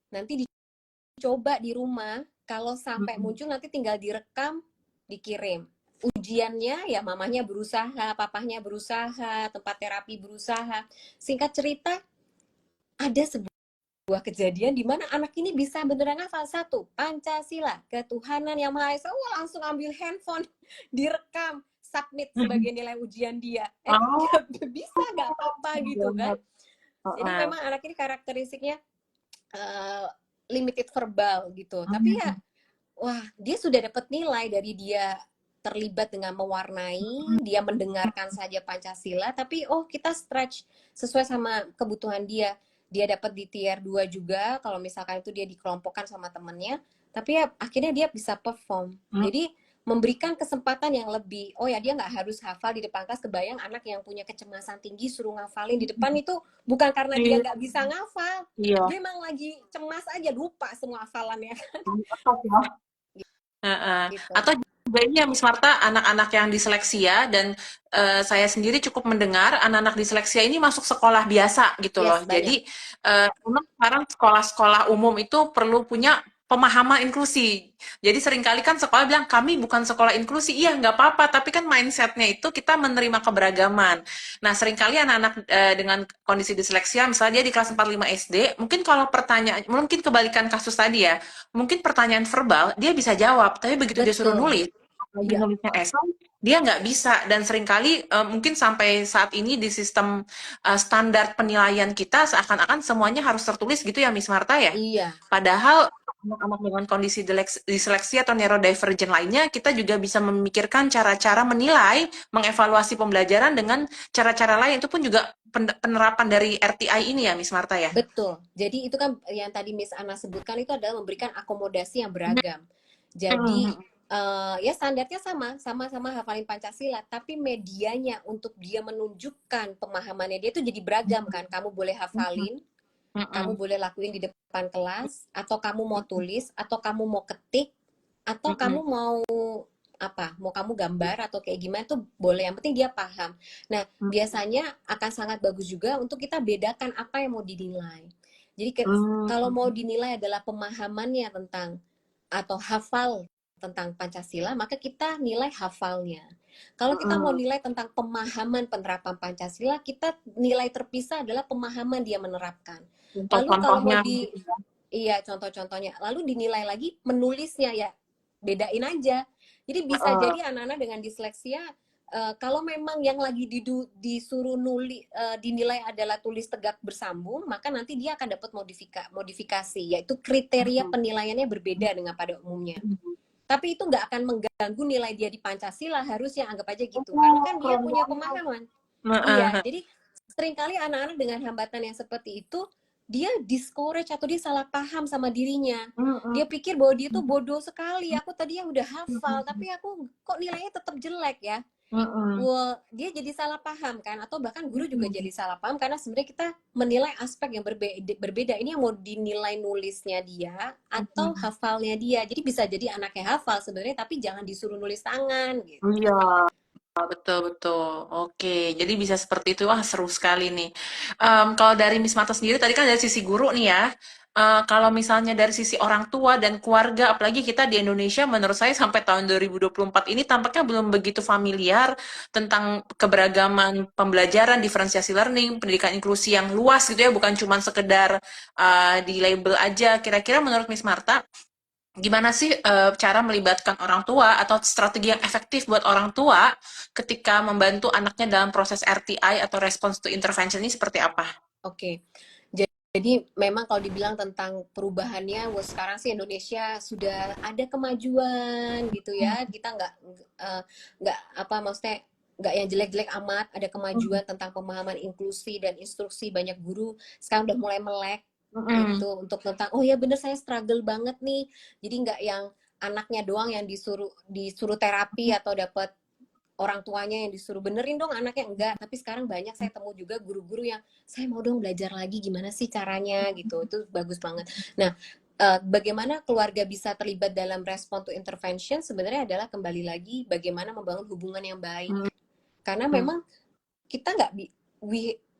nanti dicoba di rumah, kalau sampai muncul nanti tinggal direkam, dikirim. Ujiannya ya mamanya berusaha, papahnya berusaha, tempat terapi berusaha. Singkat cerita, ada sebuah kejadian di mana anak ini bisa beneran hafal satu, Pancasila, ketuhanan yang Maha Esa. Wah, langsung ambil handphone, direkam, submit sebagai nilai ujian dia. Bisa nggak apa-apa gitu kan. Jadi memang anak ini karakteristiknya limited verbal gitu. Tapi ya, wah, dia sudah dapat nilai dari dia terlibat dengan mewarnai, dia mendengarkan saja Pancasila, tapi oh kita stretch sesuai sama kebutuhan dia. Dia dapat di tier 2 juga, kalau misalkan itu dia dikelompokkan sama temennya, tapi ya akhirnya dia bisa perform. Jadi memberikan kesempatan yang lebih, oh ya dia nggak harus hafal di depan kelas. Kebayang anak yang punya kecemasan tinggi suruh ngafalin di depan itu bukan karena dia nggak bisa ngafal, dia emang lagi cemas aja, lupa semua hafalannya. Gitu. Atau juga ini ya Miss Marta, anak-anak yang diseleksia dan saya sendiri cukup mendengar anak-anak diseleksia ini masuk sekolah biasa gitu loh. Jadi memang sekarang sekolah-sekolah umum itu perlu punya pemahaman inklusi. Jadi seringkali kan sekolah bilang kami bukan sekolah inklusi. Iya nggak apa-apa, tapi kan mindsetnya itu kita menerima keberagaman. Nah seringkali anak-anak dengan kondisi disleksia, misalnya dia di kelas 45 SD, mungkin kalau pertanyaan, mungkin kebalikan kasus tadi ya, mungkin pertanyaan verbal dia bisa jawab, tapi begitu dia suruh nulis, lagi nulisnya esai, dia nggak bisa. Dan seringkali mungkin sampai saat ini di sistem standar penilaian kita seakan-akan semuanya harus tertulis gitu ya Miss Marta ya. Iya. Padahal anak-anak dengan kondisi disleksi atau neurodivergent lainnya, kita juga bisa memikirkan cara-cara menilai, mengevaluasi pembelajaran dengan cara-cara lain. Itu pun juga penerapan dari RTI ini ya Miss Marta ya. Betul. Jadi itu kan yang tadi Miss Ana sebutkan itu adalah memberikan akomodasi yang beragam. Jadi ya standarnya sama-sama hafalin Pancasila, tapi medianya untuk dia menunjukkan pemahamannya dia itu jadi beragam kan. Kamu boleh hafalin, kamu boleh lakuin di depan kelas, atau kamu mau tulis, atau kamu mau ketik, atau kamu mau apa, mau kamu gambar atau kayak gimana tuh boleh, yang penting dia paham. Nah biasanya akan sangat bagus juga untuk kita bedakan apa yang mau dinilai. Jadi kalau mau dinilai adalah pemahamannya tentang atau hafal tentang Pancasila, maka kita nilai hafalnya. Kalau kita mau nilai tentang pemahaman penerapan Pancasila, kita nilai terpisah adalah pemahaman dia menerapkan. Lalu kalau mau iya contoh-contohnya, lalu dinilai lagi menulisnya, ya bedain aja. Jadi bisa jadi anak-anak dengan disleksia, kalau memang yang lagi disuruh dinilai adalah tulis tegak bersambung, maka nanti dia akan dapat modifikasi, yaitu kriteria penilaiannya berbeda dengan pada umumnya. Tapi itu nggak akan mengganggu nilai dia di Pancasila, harusnya anggap aja gitu, karena kan dia punya pemahaman. Iya, jadi seringkali anak-anak dengan hambatan yang seperti itu, dia discourage atau dia salah paham sama dirinya. Dia pikir bahwa dia tuh bodoh sekali. Aku tadi yang udah hafal, tapi aku kok nilainya tetap jelek ya. Mm-mm. Well, dia jadi salah paham kan, atau bahkan guru juga jadi salah paham karena sebenarnya kita menilai aspek yang berbeda. Ini yang mau dinilai nulisnya dia atau Mm-mm. hafalnya dia. Jadi bisa jadi anaknya hafal sebenarnya, tapi jangan disuruh nulis tangan gitu. Iya, betul betul. Oke, jadi bisa seperti itu. Wah, seru sekali nih. Kalau dari Miss Mata sendiri, tadi kan dari sisi guru nih ya. Kalau misalnya dari sisi orang tua dan keluarga, apalagi kita di Indonesia, menurut saya sampai tahun 2024 ini tampaknya belum begitu familiar tentang keberagaman pembelajaran, diferensiasi learning, pendidikan inklusi yang luas gitu ya, bukan cuma sekedar di label aja. Kira-kira menurut Miss Marta, gimana sih cara melibatkan orang tua atau strategi yang efektif buat orang tua ketika membantu anaknya dalam proses RTI atau response to intervention ini seperti apa? Oke. Jadi memang kalau dibilang tentang perubahannya, wah sekarang sih Indonesia sudah ada kemajuan gitu ya. Kita eh, nggak apa maksudnya nggak yang jelek-jelek amat. Ada kemajuan tentang pemahaman inklusi dan instruksi banyak guru. Sekarang udah mulai melek Mm-mm. gitu untuk tentang oh ya bener saya struggle banget nih. Jadi nggak yang anaknya doang yang disuruh disuruh terapi atau dapat orang tuanya yang disuruh benerin dong anaknya, enggak. Tapi sekarang banyak saya temu juga guru-guru yang saya mau dong belajar lagi gimana sih caranya gitu, itu bagus banget. Nah, bagaimana keluarga bisa terlibat dalam respon to intervention sebenarnya adalah kembali lagi bagaimana membangun hubungan yang baik, karena memang kita nggak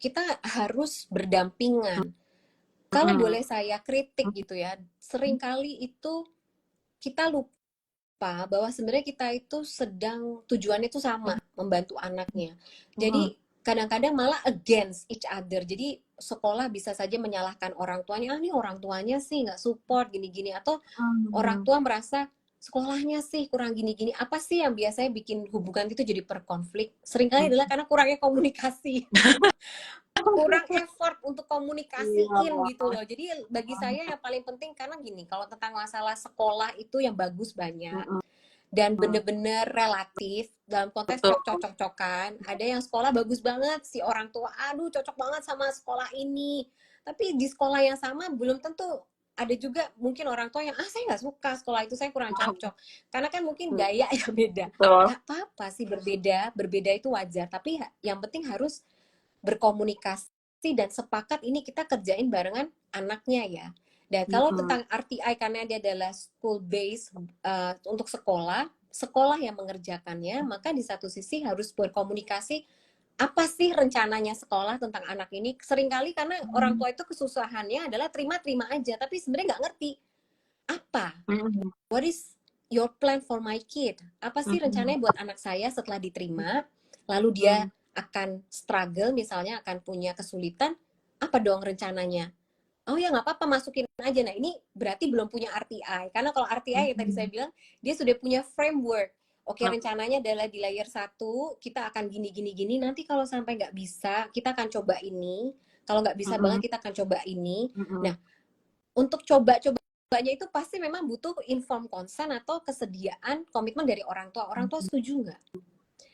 kita harus berdampingan. Kalau Mm-mm. boleh saya kritik gitu ya, seringkali itu kita lupa bahwa sebenarnya kita itu sedang tujuannya itu sama, membantu anaknya. Jadi kadang-kadang malah against each other. Jadi sekolah bisa saja menyalahkan orang tuanya, ah ini orang tuanya sih nggak support gini-gini, atau orang tua merasa sekolahnya sih kurang gini-gini. Apa sih yang biasanya bikin hubungan itu jadi berkonflik? Seringkali adalah karena kurangnya komunikasi. Kurang effort untuk komunikasiin Iya. gitu loh. Jadi bagi saya yang paling penting karena gini, kalau tentang masalah sekolah itu yang bagus banyak Mm-mm. dan bener-bener relatif dalam konteks Betul. cocok-cocokan. Ada yang sekolah bagus banget, si orang tua aduh cocok banget sama sekolah ini, tapi di sekolah yang sama belum tentu. Ada juga mungkin orang tua yang saya nggak suka sekolah itu, saya kurang cocok karena kan mungkin gaya yang beda. Betul. Nggak apa-apa sih, berbeda itu wajar, tapi yang penting harus berkomunikasi dan sepakat ini kita kerjain barengan anaknya ya. Dan kalau Mm-mm. tentang RTI karena dia adalah school base untuk sekolah, sekolah yang mengerjakannya, maka di satu sisi harus berkomunikasi apa sih rencananya sekolah tentang anak ini. Seringkali karena orang tua itu kesusahannya adalah terima-terima aja, tapi sebenarnya nggak ngerti apa. Mm-mm. What is your plan for my kid? Apa sih Mm-mm. rencananya buat anak saya setelah diterima? Lalu dia akan struggle, misalnya akan punya kesulitan, apa dong rencananya? Oh ya nggak apa-apa masukin aja. Nah ini berarti belum punya RTI. Karena kalau RTI yang tadi saya Mm-mm. bilang, dia sudah punya framework. Oke Mm-mm. rencananya adalah di layer satu, kita akan gini, gini, gini. Nanti kalau sampai nggak bisa, kita akan coba ini. Kalau nggak bisa Mm-mm. banget, kita akan coba ini. Mm-mm. Nah, untuk coba-cobanya itu pasti memang butuh inform consent atau kesediaan komitmen dari orang tua. Orang tua setuju nggak?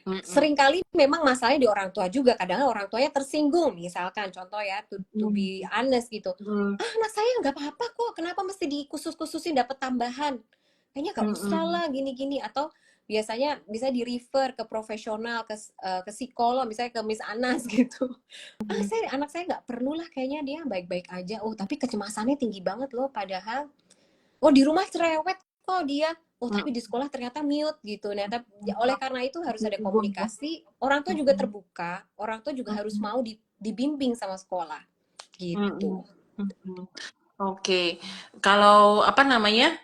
Mm-mm. Seringkali memang masalahnya di orang tua juga. Kadang orang tuanya tersinggung. Misalkan contoh ya, to be honest gitu. Mm-mm. Ah, anak saya nggak apa-apa kok. Kenapa mesti dikhusus-khususin dapat tambahan? Kayaknya nggak usah Mm-mm. lah gini-gini. Atau biasanya bisa di refer ke profesional, ke psikolog, misalnya ke Miss Anas gitu. Anak saya nggak perlu lah, kayaknya dia baik-baik aja. Oh tapi kecemasannya tinggi banget loh. Padahal oh di rumah cerewet kok dia, oh Mm-mm. tapi di sekolah ternyata mute gitu. Nah tapi oleh karena itu harus ada Mm-mm. komunikasi, orang tua juga terbuka, orang tua juga harus mau dibimbing sama sekolah Mm-mm. gitu. Mm-mm. Oke, kalau apa namanya,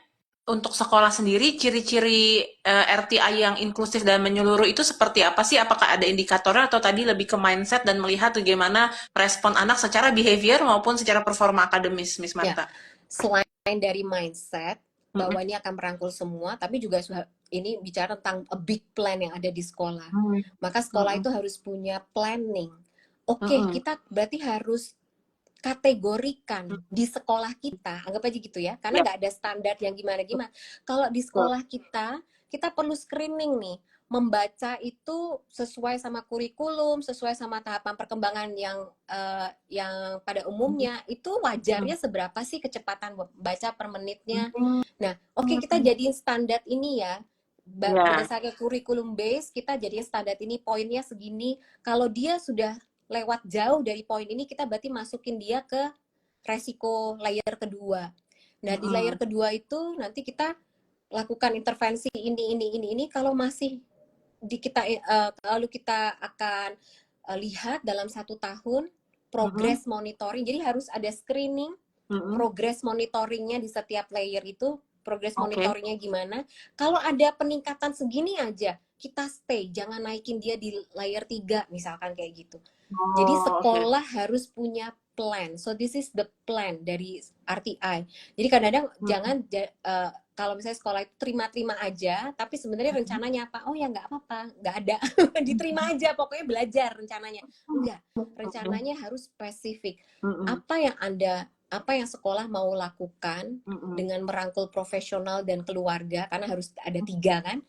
untuk sekolah sendiri, ciri-ciri RTI yang inklusif dan menyeluruh itu seperti apa sih? Apakah ada indikatornya atau tadi lebih ke mindset dan melihat bagaimana respon anak secara behavior maupun secara performa akademis, Miss Ya, Marta? selain dari mindset Mm-mm. bahwa ini akan merangkul semua, tapi juga ini bicara tentang a big plan yang ada di sekolah. Maka sekolah Mm-mm. itu harus punya planning. Oke, Mm-mm. kita berarti harus kategorikan Mm-mm. di sekolah kita, anggap aja gitu ya, karena Ya, nggak ada standar yang gimana-gimana. Kalau di betul. sekolah kita perlu screening nih, membaca itu sesuai sama kurikulum, sesuai sama tahapan perkembangan yang pada umumnya, itu wajarnya seberapa sih kecepatan baca per menitnya. Mm-mm. Nah, oke kita jadiin standar ini ya, Ya. berdasarkan kurikulum base kita jadinya standar ini poinnya segini. Kalau dia sudah lewat jauh dari poin ini, kita berarti masukin dia ke resiko layer kedua. Nah, di layer Mm-mm. kedua itu nanti kita lakukan intervensi ini. Kalau masih di kita lalu kita akan lihat dalam 1 tahun Mm-mm. progress monitoring. Jadi harus ada screening Mm-mm. progress monitoringnya di setiap layer itu, progress Oke. monitoringnya gimana. Kalau ada peningkatan segini aja, kita stay, jangan naikin dia di layer 3 misalkan kayak gitu. Jadi Oh, oke. sekolah harus punya plan. So this is the plan dari RTI. Jadi kadang-kadang Mm-mm. jangan kalau misalnya sekolah itu terima-terima aja, tapi sebenarnya rencananya apa? Oh ya nggak apa-apa, nggak ada. Diterima aja, pokoknya belajar rencananya. Enggak, rencananya harus spesifik. Mm-mm. Apa yang sekolah mau lakukan Mm-mm. dengan merangkul profesional dan keluarga, karena harus ada 3 kan,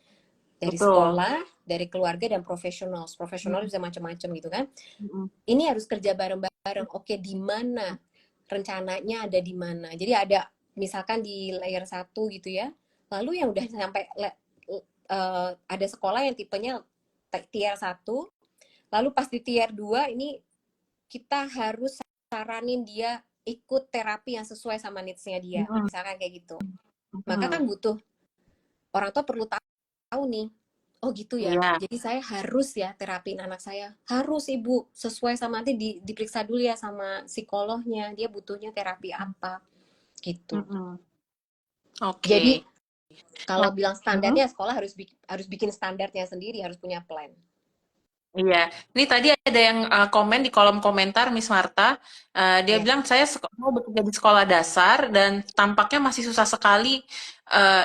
dari Betul. sekolah, dari keluarga dan profesional. Profesional Mm-mm. bisa macam-macam gitu kan. Mm-mm. Ini harus kerja bareng-bareng. Oke, di mana rencananya, ada di mana. Jadi ada misalkan di layer 1 gitu ya. Lalu yang udah sampai ada sekolah yang tipenya tier 1, lalu pas di tier 2 ini kita harus saranin dia ikut terapi yang sesuai sama needs-nya dia. Mm-mm. Misalkan kayak gitu. Maka kan Mm-mm. butuh orang tua perlu tahu nih, oh gitu ya. Iya. Jadi saya harus ya terapiin anak saya. Harus ibu, sesuai sama nanti diperiksa dulu ya sama psikolognya. Dia butuhnya terapi apa gitu. Mm-mm. Jadi Oke. kalau Nah, bilang mhm. standarnya sekolah harus bikin standarnya sendiri, harus punya plan. Iya, ini tadi ada yang komen di kolom komentar, Miss Marta. Dia Ya. bilang saya mau bekerja di sekolah dasar dan tampaknya masih susah sekali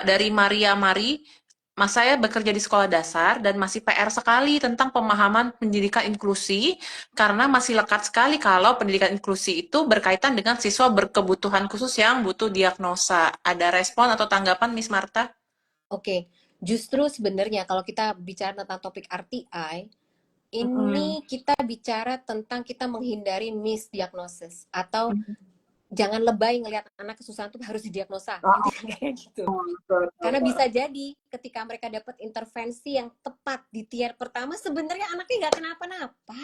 dari Maria Mari. Mas saya bekerja di sekolah dasar dan masih PR sekali tentang pemahaman pendidikan inklusi karena masih lekat sekali kalau pendidikan inklusi itu berkaitan dengan siswa berkebutuhan khusus yang butuh diagnosa. Ada respon atau tanggapan, Miss Marta? Oke, justru sebenarnya kalau kita bicara tentang topik RTI, Mm-mm. ini kita bicara tentang kita menghindari misdiagnosis atau jangan lebay ngelihat anak kesusahan tuh harus didiagnosa, Oh, intinya kayak gitu. betul, Karena betul. bisa jadi ketika mereka dapat intervensi yang tepat di tier pertama, sebenarnya anaknya nggak kenapa-napa.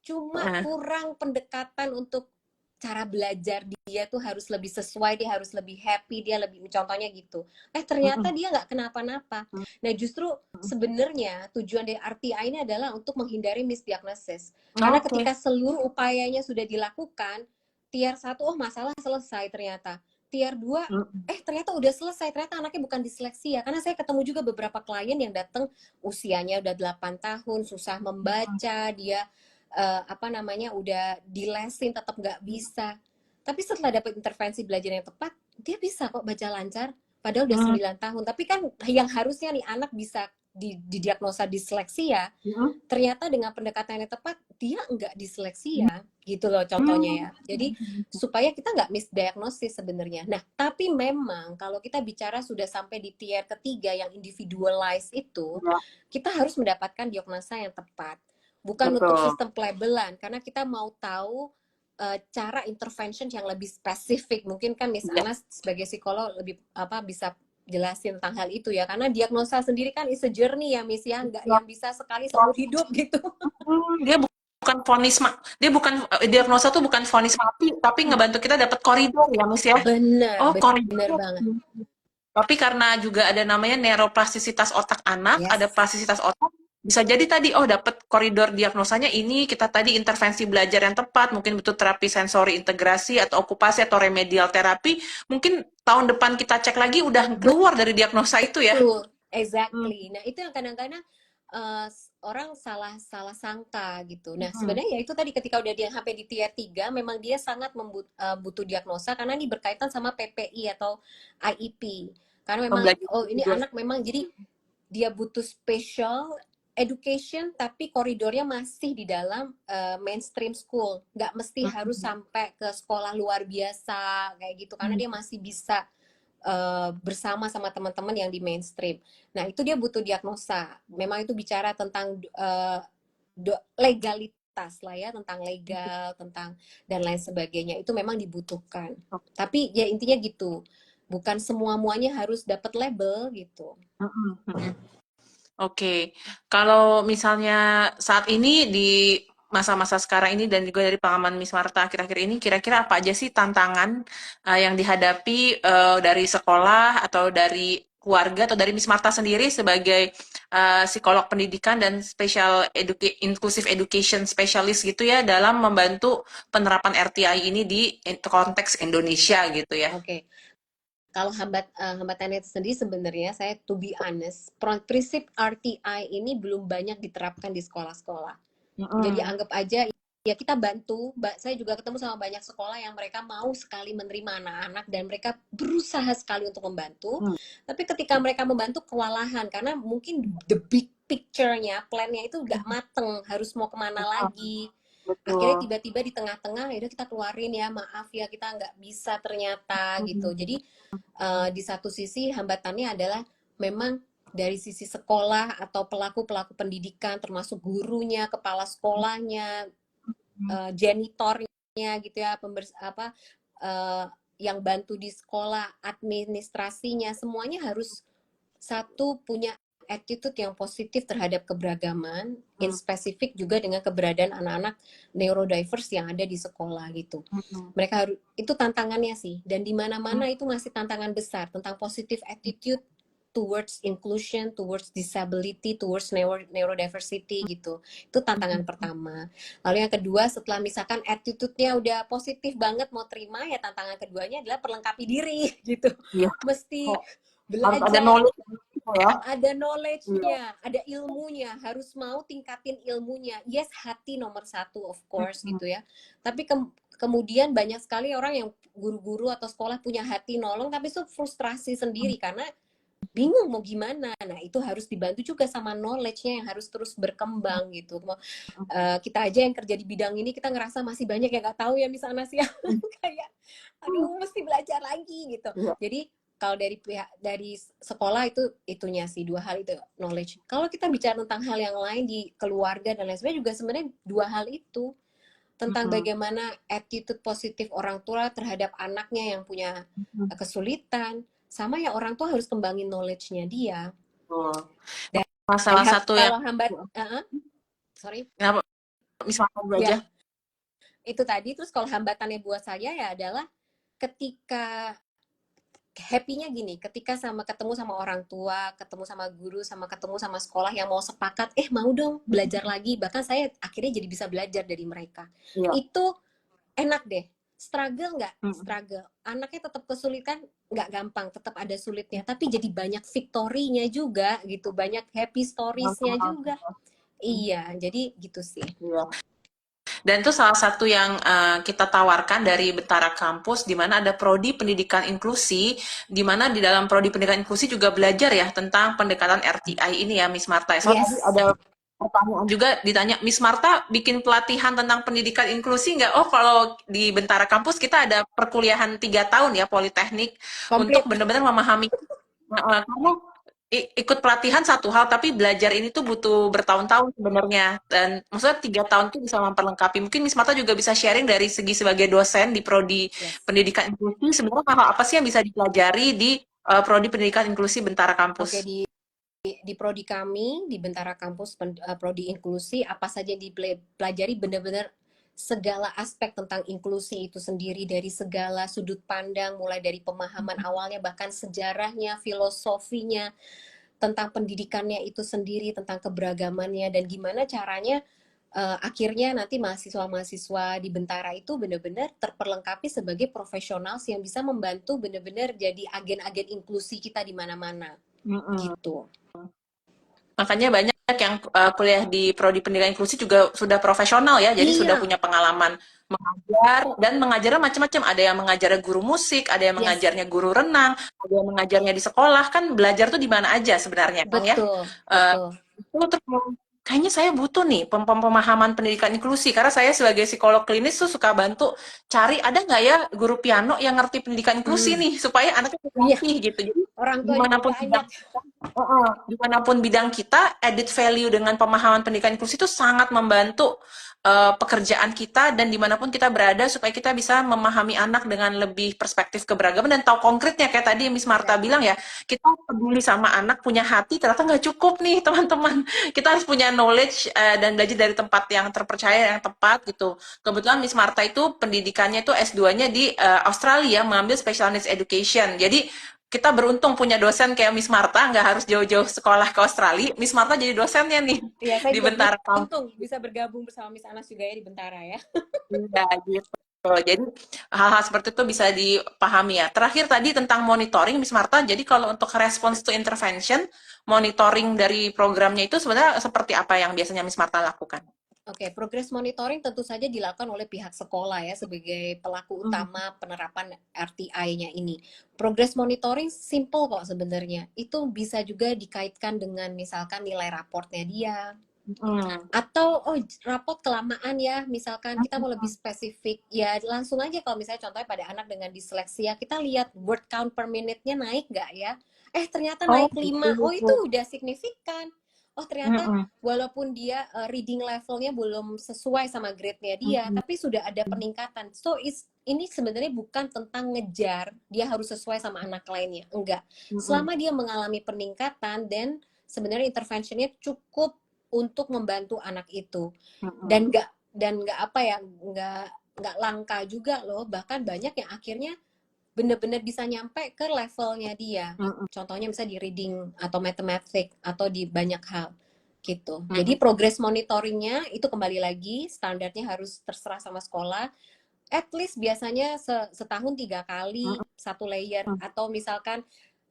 Cuma Heeh. kurang pendekatan untuk cara belajar dia tuh harus lebih sesuai, dia harus lebih happy, dia lebih contohnya gitu. Ternyata Mm-mm. dia nggak kenapa-napa. Nah justru sebenarnya tujuan dari RTI ini adalah untuk menghindari misdiagnosis. Karena Oke. ketika seluruh upayanya sudah dilakukan, tier 1 oh masalah selesai ternyata. Tier 2 Mm. ternyata udah selesai, ternyata anaknya bukan disleksia. Karena saya ketemu juga beberapa klien yang datang usianya udah 8 tahun, susah membaca, dia apa namanya udah dilesin tetap nggak bisa. Tapi setelah dapat intervensi belajar yang tepat, dia bisa kok baca lancar. Padahal udah Mm. 9 tahun. Tapi kan yang harusnya nih anak bisa didiagnosa disleksia, Mm. ternyata dengan pendekatan yang tepat dia nggak disleksia gitu loh contohnya ya. Mm. Jadi supaya kita nggak misdiagnosis sebenarnya. Nah tapi memang kalau kita bicara sudah sampai di tier ketiga yang individualized itu, Ya, kita harus mendapatkan diagnosa yang tepat. Bukan untuk betul. sistem pelabelan, karena kita mau tahu cara intervention yang lebih spesifik. Mungkin kan Miss Ya. Anas sebagai psikolog lebih bisa jelasin tentang hal itu ya, karena diagnosa sendiri kan is a journey ya Miss ya, nggak yang bisa sekali seumur hidup gitu. Dia bukan vonis dia bukan diagnosa tuh bukan vonis mati, tapi ngebantu kita dapat koridor ya, Miss ya. Bener, Oh, bener koridor. banget. Tapi karena juga ada namanya neuroplastisitas otak anak, ada Yes, plastisitas otak, bisa jadi tadi, oh dapat koridor diagnosanya ini, kita tadi intervensi belajar yang tepat, mungkin butuh terapi sensori integrasi atau okupasi atau remedial terapi, mungkin tahun depan kita cek lagi udah keluar dari diagnosa itu ya. betul, Hmm. exactly. Nah itu yang kadang-kadang orang salah salah sangka gitu. Nah Hmm. sebenarnya ya itu tadi ketika udah dia sampai di tier 3, memang dia sangat butuh diagnosa karena ini berkaitan sama PPI atau IEP. Karena memang Pembelajaran oh ini juga. anak memang jadi dia butuh special education tapi koridornya masih di dalam mainstream school, nggak mesti harus Hmm. sampai ke sekolah luar biasa kayak gitu karena dia masih bisa bersama sama teman-teman yang di mainstream. Nah itu dia butuh diagnosa, memang itu bicara tentang legalitas lah ya, tentang legal, tentang dan lain sebagainya, itu memang dibutuhkan. Tapi ya intinya gitu, bukan semua-muanya harus dapat label gitu. Mm-mm, mm-mm. Oke, kalau misalnya saat ini di masa-masa sekarang ini dan juga dari pengalaman Miss Marta akhir-akhir ini, kira-kira apa aja sih tantangan yang dihadapi dari sekolah atau dari keluarga atau dari Miss Marta sendiri sebagai psikolog pendidikan dan inclusive education specialist gitu ya dalam membantu penerapan RTI ini di konteks Indonesia gitu ya. Oke. Kalau hambatannya sendiri sebenarnya saya to be honest, prinsip RTI ini belum banyak diterapkan di sekolah-sekolah. Jadi Mm-mm. anggap aja ya kita bantu. Saya juga ketemu sama banyak sekolah yang mereka mau sekali menerima anak-anak dan mereka berusaha sekali untuk membantu. Mm. Tapi ketika mereka membantu kewalahan karena mungkin the big picture-nya, plan-nya itu nggak mateng, harus mau kemana lagi. Akhirnya Betul. tiba-tiba di tengah-tengah ya udah kita keluarin ya, maaf ya kita nggak bisa ternyata gitu. Jadi di satu sisi hambatannya adalah memang dari sisi sekolah atau pelaku-pelaku pendidikan termasuk gurunya, kepala sekolahnya, janitornya gitu ya, uh, yang bantu di sekolah, administrasinya, semuanya harus satu punya attitude yang positif terhadap keberagaman, in Mm. spesifik juga dengan keberadaan anak-anak neurodiverse yang ada di sekolah gitu. Mm. Mereka harus itu tantangannya sih, dan di mana-mana itu masih tantangan besar tentang positive attitude towards inclusion, towards disability, towards neurodiversity gitu. Itu tantangan pertama. Lalu yang kedua, setelah misalkan attitude-nya udah positif banget mau terima, ya tantangan keduanya adalah perlengkapi diri gitu. Iya, Mesti harus ada belajar, knowledge gitu ya. ada Iya. knowledge-nya, ada ilmunya, harus mau tingkatin ilmunya. Yes, hati nomor satu of course Mm. gitu ya. Tapi kemudian banyak sekali orang yang guru-guru atau sekolah punya hati nolong, tapi itu frustrasi sendiri karena bingung mau gimana. Nah, itu harus dibantu juga sama knowledge-nya yang harus terus berkembang gitu. Kita aja yang kerja di bidang ini, kita ngerasa masih banyak yang nggak tahu ya misalnya sih. Kayak, aduh, mesti belajar lagi gitu. Iya. Jadi, kalau dari pihak dari sekolah itu itunya sih dua hal itu knowledge. Kalau kita bicara tentang hal yang lain di keluarga dan lain sebagainya juga sebenarnya dua hal itu tentang Mm. bagaimana attitude positif orang tua terhadap anaknya yang punya Mm. kesulitan, sama ya orang tua harus kembangin knowledge-nya dia. Betul. Dan Salah satu yang kalau sorry, kenapa misalkan dulu aja. ya itu tadi. Terus kalau hambatannya buat saya ya adalah ketika happy-nya gini, ketika ketemu sama orang tua, ketemu sama guru, ketemu sama sekolah yang mau sepakat, mau dong belajar lagi. Bahkan saya akhirnya jadi bisa belajar dari mereka. Iya. Itu enak deh. Struggle nggak? Mm. Struggle. Anaknya tetap kesulitan, nggak gampang, tetap ada sulitnya. Tapi jadi banyak victory-nya juga gitu, banyak happy stories-nya juga. Iya, jadi gitu sih. Iya. Dan itu salah satu yang kita tawarkan dari Bentara Kampus, di mana ada prodi pendidikan inklusi, di mana di dalam prodi pendidikan inklusi juga belajar ya tentang pendekatan RTI ini ya, Miss Marta. So tadi Yes. ada pertanyaan juga ditanya, Miss Marta bikin pelatihan tentang pendidikan inklusi nggak? Oh, kalau di Bentara Kampus kita ada perkuliahan 3 tahun ya, Politeknik, untuk Komplit. benar-benar memahami. Karena ikut pelatihan satu hal, tapi belajar ini tuh butuh bertahun-tahun sebenarnya. Dan maksudnya 3 tahun tuh bisa memperlengkapi. Mungkin Miss Marta juga bisa sharing dari segi sebagai dosen di prodi Yes. pendidikan inklusi. Sebenarnya hal apa sih yang bisa dipelajari di prodi pendidikan inklusi Bentara Oke, Kampus? di prodi kami di Bentara Kampus prodi inklusi apa saja dipelajari, benar-benar segala aspek tentang inklusi itu sendiri dari segala sudut pandang, mulai dari pemahaman awalnya bahkan sejarahnya, filosofinya, tentang pendidikannya itu sendiri, tentang keberagamannya dan gimana caranya akhirnya nanti mahasiswa-mahasiswa di Bentara itu benar-benar terperlengkapi sebagai profesional yang bisa membantu benar-benar jadi agen-agen inklusi kita di mana-mana. Mm-mm. Gitu. Makanya banyak yang kuliah di prodi pendidikan inklusi juga sudah profesional ya, jadi sudah Iya, punya pengalaman mengajar dan mengajarnya macam-macam. Ada yang mengajarnya guru musik, ada yang yes, mengajarnya guru renang, ada yang mengajarnya di sekolah. Kan belajar tuh di mana aja sebenarnya kan ya. betul, Eh, betul. itu terus kayaknya saya butuh nih pemahaman pendidikan inklusi karena saya sebagai psikolog klinis tuh suka bantu cari ada nggak ya guru piano yang ngerti pendidikan inklusi Hmm, nih supaya anaknya iya, terlatih gitu. Jadi orang tua juga dimanapun banyak. dimanapun bidang kita, added value dengan pemahaman pendidikan inklusi itu sangat membantu pekerjaan kita dan dimanapun kita berada supaya kita bisa memahami anak dengan lebih perspektif keberagaman dan tahu konkretnya kayak tadi Miss Marta Ya. bilang ya, kita peduli sama anak, punya hati ternyata nggak cukup nih teman-teman. Kita harus punya knowledge dan belajar dari tempat yang terpercaya, yang tepat gitu. Kebetulan Miss Marta itu pendidikannya itu S2-nya di Australia, mengambil special needs education. Jadi kita beruntung punya dosen kayak Miss Marta, nggak harus jauh-jauh sekolah ke Australia. Miss Marta jadi dosennya nih Iya, saya di juga Bentara Kampus. beruntung bisa bergabung bersama Miss Anas juga ya di Bentara ya. Iya, gitu. Jadi hal-hal seperti itu bisa dipahami ya. Terakhir tadi tentang monitoring, Miss Marta. Jadi kalau untuk response to intervention, monitoring dari programnya itu sebenarnya seperti apa yang biasanya Miss Marta lakukan? Oke, progress monitoring tentu saja dilakukan oleh pihak sekolah ya sebagai pelaku Hmm. utama penerapan RTI-nya ini. Progress monitoring simple kok sebenarnya. Itu bisa juga dikaitkan dengan misalkan nilai raportnya dia, Hmm. atau oh rapot kelamaan ya, misalkan kita mau lebih spesifik ya langsung aja kalau misalnya contohnya pada anak dengan disleksia kita lihat word count per minute-nya naik nggak ya, ternyata Oh, naik 5, oh itu gitu. udah signifikan. Oh ternyata Mm-mm. walaupun dia reading levelnya belum sesuai sama grade-nya dia Mm-mm. tapi sudah ada peningkatan, so ini sebenarnya bukan tentang ngejar dia harus sesuai sama anak lainnya, enggak, Mm-mm. selama dia mengalami peningkatan dan sebenarnya interventionnya cukup untuk membantu anak itu, Mm-mm. dan nggak apa ya, nggak langka juga loh, bahkan banyak yang akhirnya bener-bener bisa nyampe ke levelnya dia, Mm-mm. contohnya misalnya di reading atau matematik atau di banyak hal gitu. Jadi Mm-mm. progress monitoringnya itu kembali lagi standarnya harus terserah sama sekolah, at least biasanya setahun 3 kali satu layer, Mm-mm. atau misalkan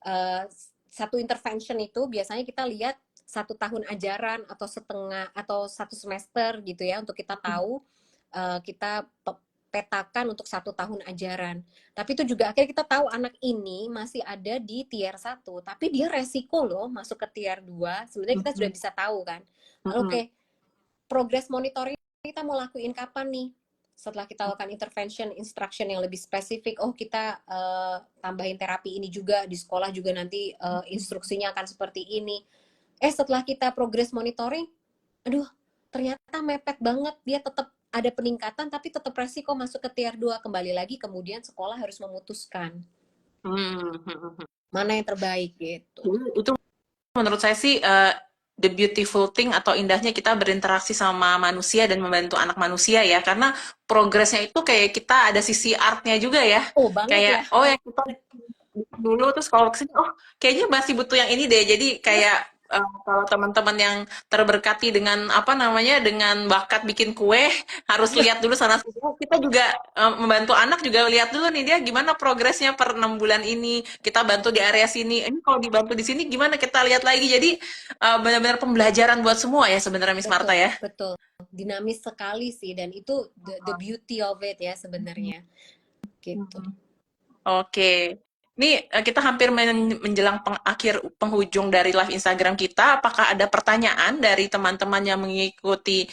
eh, satu intervention itu biasanya kita lihat 1 tahun ajaran atau setengah atau 1 semester gitu ya untuk kita tahu, kita petakan untuk 1 tahun ajaran. Tapi itu juga akhirnya kita tahu anak ini masih ada di tier 1 tapi dia resiko loh masuk ke tier 2, sebenarnya kita sudah Mm-mm. bisa tahu kan. Lalu oke, Mm-mm. progress monitoring kita mau lakuin kapan nih? Setelah kita lakukan intervention, instruction yang lebih spesifik, oh kita tambahin terapi ini juga di sekolah juga nanti instruksinya akan seperti ini. Setelah kita progress monitoring, aduh ternyata mepet banget, dia tetap ada peningkatan tapi tetap resiko masuk ke tier 2, kembali lagi kemudian sekolah harus memutuskan Mm-mm. mana yang terbaik gitu. Itu menurut saya sih the beautiful thing atau indahnya kita berinteraksi sama manusia dan membantu anak manusia ya, karena progresnya itu kayak kita ada sisi artnya juga ya, Oh banget ya. kayak oh ya kita dulu terus kalau kesini oh kayaknya masih butuh yang ini deh, jadi Iya, kayak kalau teman-teman yang terberkati dengan apa namanya dengan bakat bikin kue harus lihat dulu sana sini. Oh, kita juga membantu anak juga lihat dulu nih dia gimana progresnya per 6 bulan ini, kita bantu di area sini, ini kalau dibantu di sini gimana kita lihat lagi, jadi benar-benar pembelajaran buat semua ya sebenarnya Miss Marta betul ya. betul, dinamis sekali sih, dan itu the beauty of it ya sebenarnya gitu. Oke. Ini kita hampir menjelang akhir penghujung dari live Instagram kita. Apakah ada pertanyaan dari teman-teman yang mengikuti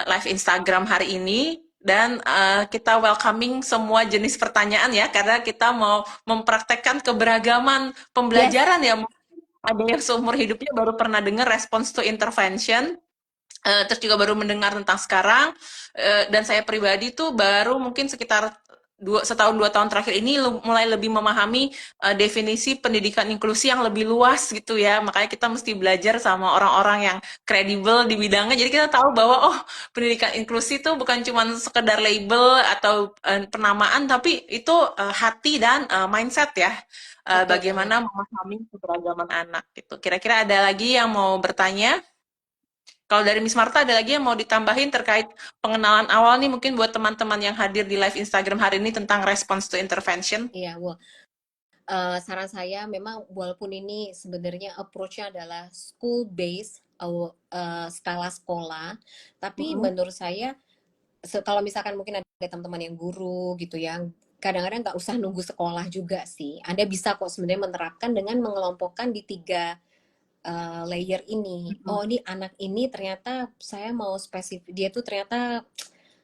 live Instagram hari ini? Dan kita welcoming semua jenis pertanyaan ya, karena kita mau mempraktekkan keberagaman Yes. pembelajaran ya. Ada yang seumur hidupnya baru pernah dengar response to intervention, terus juga baru mendengar tentang sekarang, dan saya pribadi tuh baru mungkin sekitar setahun 2 tahun terakhir ini mulai lebih memahami definisi pendidikan inklusi yang lebih luas gitu ya, makanya kita mesti belajar sama orang-orang yang kredibel di bidangnya, jadi kita tahu bahwa oh pendidikan inklusi itu bukan cuma sekedar label atau penamaan, tapi itu hati dan mindset ya, Betul banget. bagaimana memahami keberagaman anak gitu. Kira-kira ada lagi yang mau bertanya? Kalau dari Miss Marta ada lagi yang mau ditambahin terkait pengenalan awal nih mungkin buat teman-teman yang hadir di live Instagram hari ini tentang response to intervention? Iya, well, saran saya memang walaupun ini sebenarnya approach-nya adalah school based, skala sekolah, tapi Mm-mm. menurut saya kalau misalkan mungkin ada teman-teman yang guru gitu ya, kadang-kadang nggak usah nunggu sekolah juga sih. Anda bisa kok sebenarnya menerapkan dengan mengelompokkan di 3 layer ini. Mm-mm. Oh, ini anak ini ternyata saya mau spesifik, dia tuh ternyata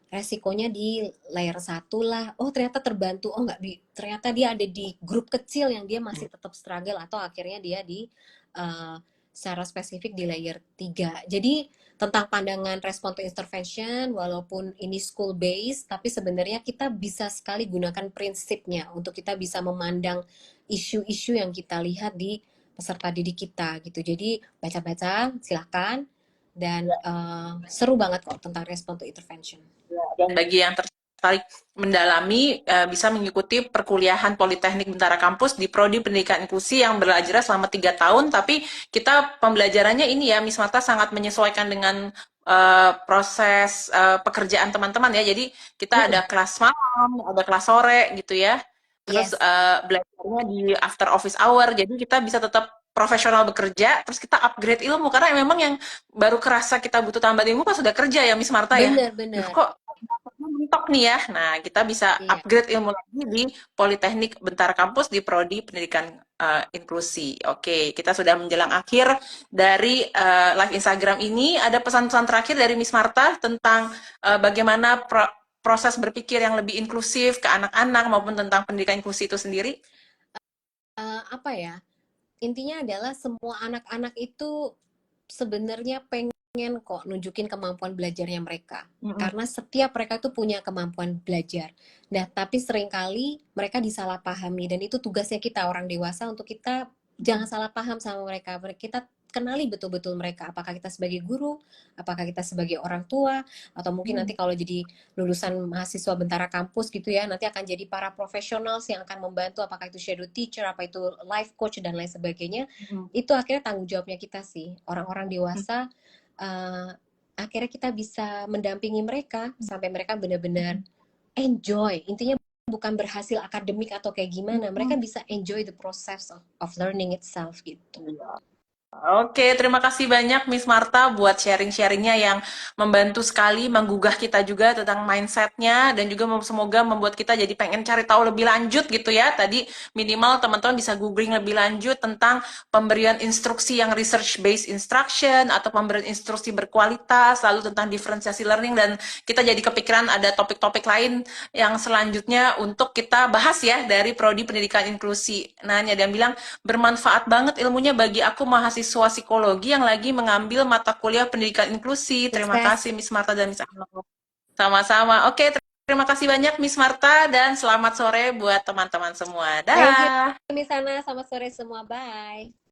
resikonya di layer 1 lah. Oh, ternyata terbantu. Oh, nggak ternyata dia ada di grup kecil yang dia masih tetap struggle, atau akhirnya dia di uh, secara spesifik di layer 3. Jadi tentang pandangan respon to intervention, walaupun ini school based, tapi sebenarnya kita bisa sekali gunakan prinsipnya untuk kita bisa memandang isu-isu yang kita lihat di peserta didik kita gitu. Jadi baca-baca silahkan, dan seru banget kok tentang respon to intervention. Dan bagi yang tertarik mendalami bisa mengikuti perkuliahan Politeknik Bintara Kampus di Prodi Pendidikan Inklusi yang belajar selama 3 tahun. Tapi kita pembelajarannya ini ya, Miss Marta sangat menyesuaikan dengan proses pekerjaan teman-teman ya. Jadi kita ada Mm-mm. kelas malam, ada kelas sore gitu ya. Terus Yes, belajarnya di after office hour. Jadi kita bisa tetap profesional bekerja, terus kita upgrade ilmu karena memang yang baru kerasa kita butuh tambah ilmu pas sudah kerja ya Miss Marta ya. Duh benar-benar. kok mentok nih ya. Nah, kita bisa Iya. upgrade ilmu lagi di Politeknik Bintara Kampus di Prodi Pendidikan Inklusi. Oke, kita sudah menjelang akhir dari live Instagram ini. Ada pesan-pesan terakhir dari Miss Marta tentang bagaimana proses berpikir yang lebih inklusif ke anak-anak maupun tentang pendidikan inklusi itu sendiri? Apa ya? Intinya adalah semua anak-anak itu sebenarnya pengen kok nunjukin kemampuan belajarnya mereka. Mm-mm. Karena setiap mereka tuh punya kemampuan belajar. Nah, tapi seringkali mereka disalahpahami dan itu tugasnya kita orang dewasa untuk kita jangan salah paham sama mereka. Kita kenali betul-betul mereka. Apakah kita sebagai guru, apakah kita sebagai orang tua, atau mungkin nanti kalau jadi lulusan mahasiswa bentara kampus gitu ya, nanti akan jadi para profesional yang akan membantu, apakah itu shadow teacher, apa itu life coach dan lain sebagainya. Mm-mm. Itu akhirnya tanggung jawabnya kita sih, orang-orang dewasa. uh, Akhirnya kita bisa mendampingi mereka sampai mereka benar-benar enjoy. Intinya bukan berhasil akademik atau kayak gimana, mereka Mm-mm. bisa enjoy the process of learning itself gitu. Oke, terima kasih banyak Miss Marta buat sharing-sharingnya yang membantu sekali menggugah kita juga tentang mindsetnya dan juga semoga membuat kita jadi pengen cari tahu lebih lanjut gitu ya. Tadi minimal teman-teman bisa googling lebih lanjut tentang pemberian instruksi yang research-based instruction atau pemberian instruksi berkualitas, lalu tentang diferensiasi learning dan kita jadi kepikiran ada topik-topik lain yang selanjutnya untuk kita bahas ya dari Prodi Pendidikan Inklusi. Nah, ada yang bilang bermanfaat banget ilmunya bagi aku mahasiswa psikologi yang lagi mengambil mata kuliah pendidikan inklusi. Terima Sukses. kasih Miss Marta dan Miss Arno. Sama-sama. Oke, terima kasih banyak Miss Marta dan selamat sore buat teman-teman semua. Thank you Dah. Miss Sana, selamat sore semua, bye.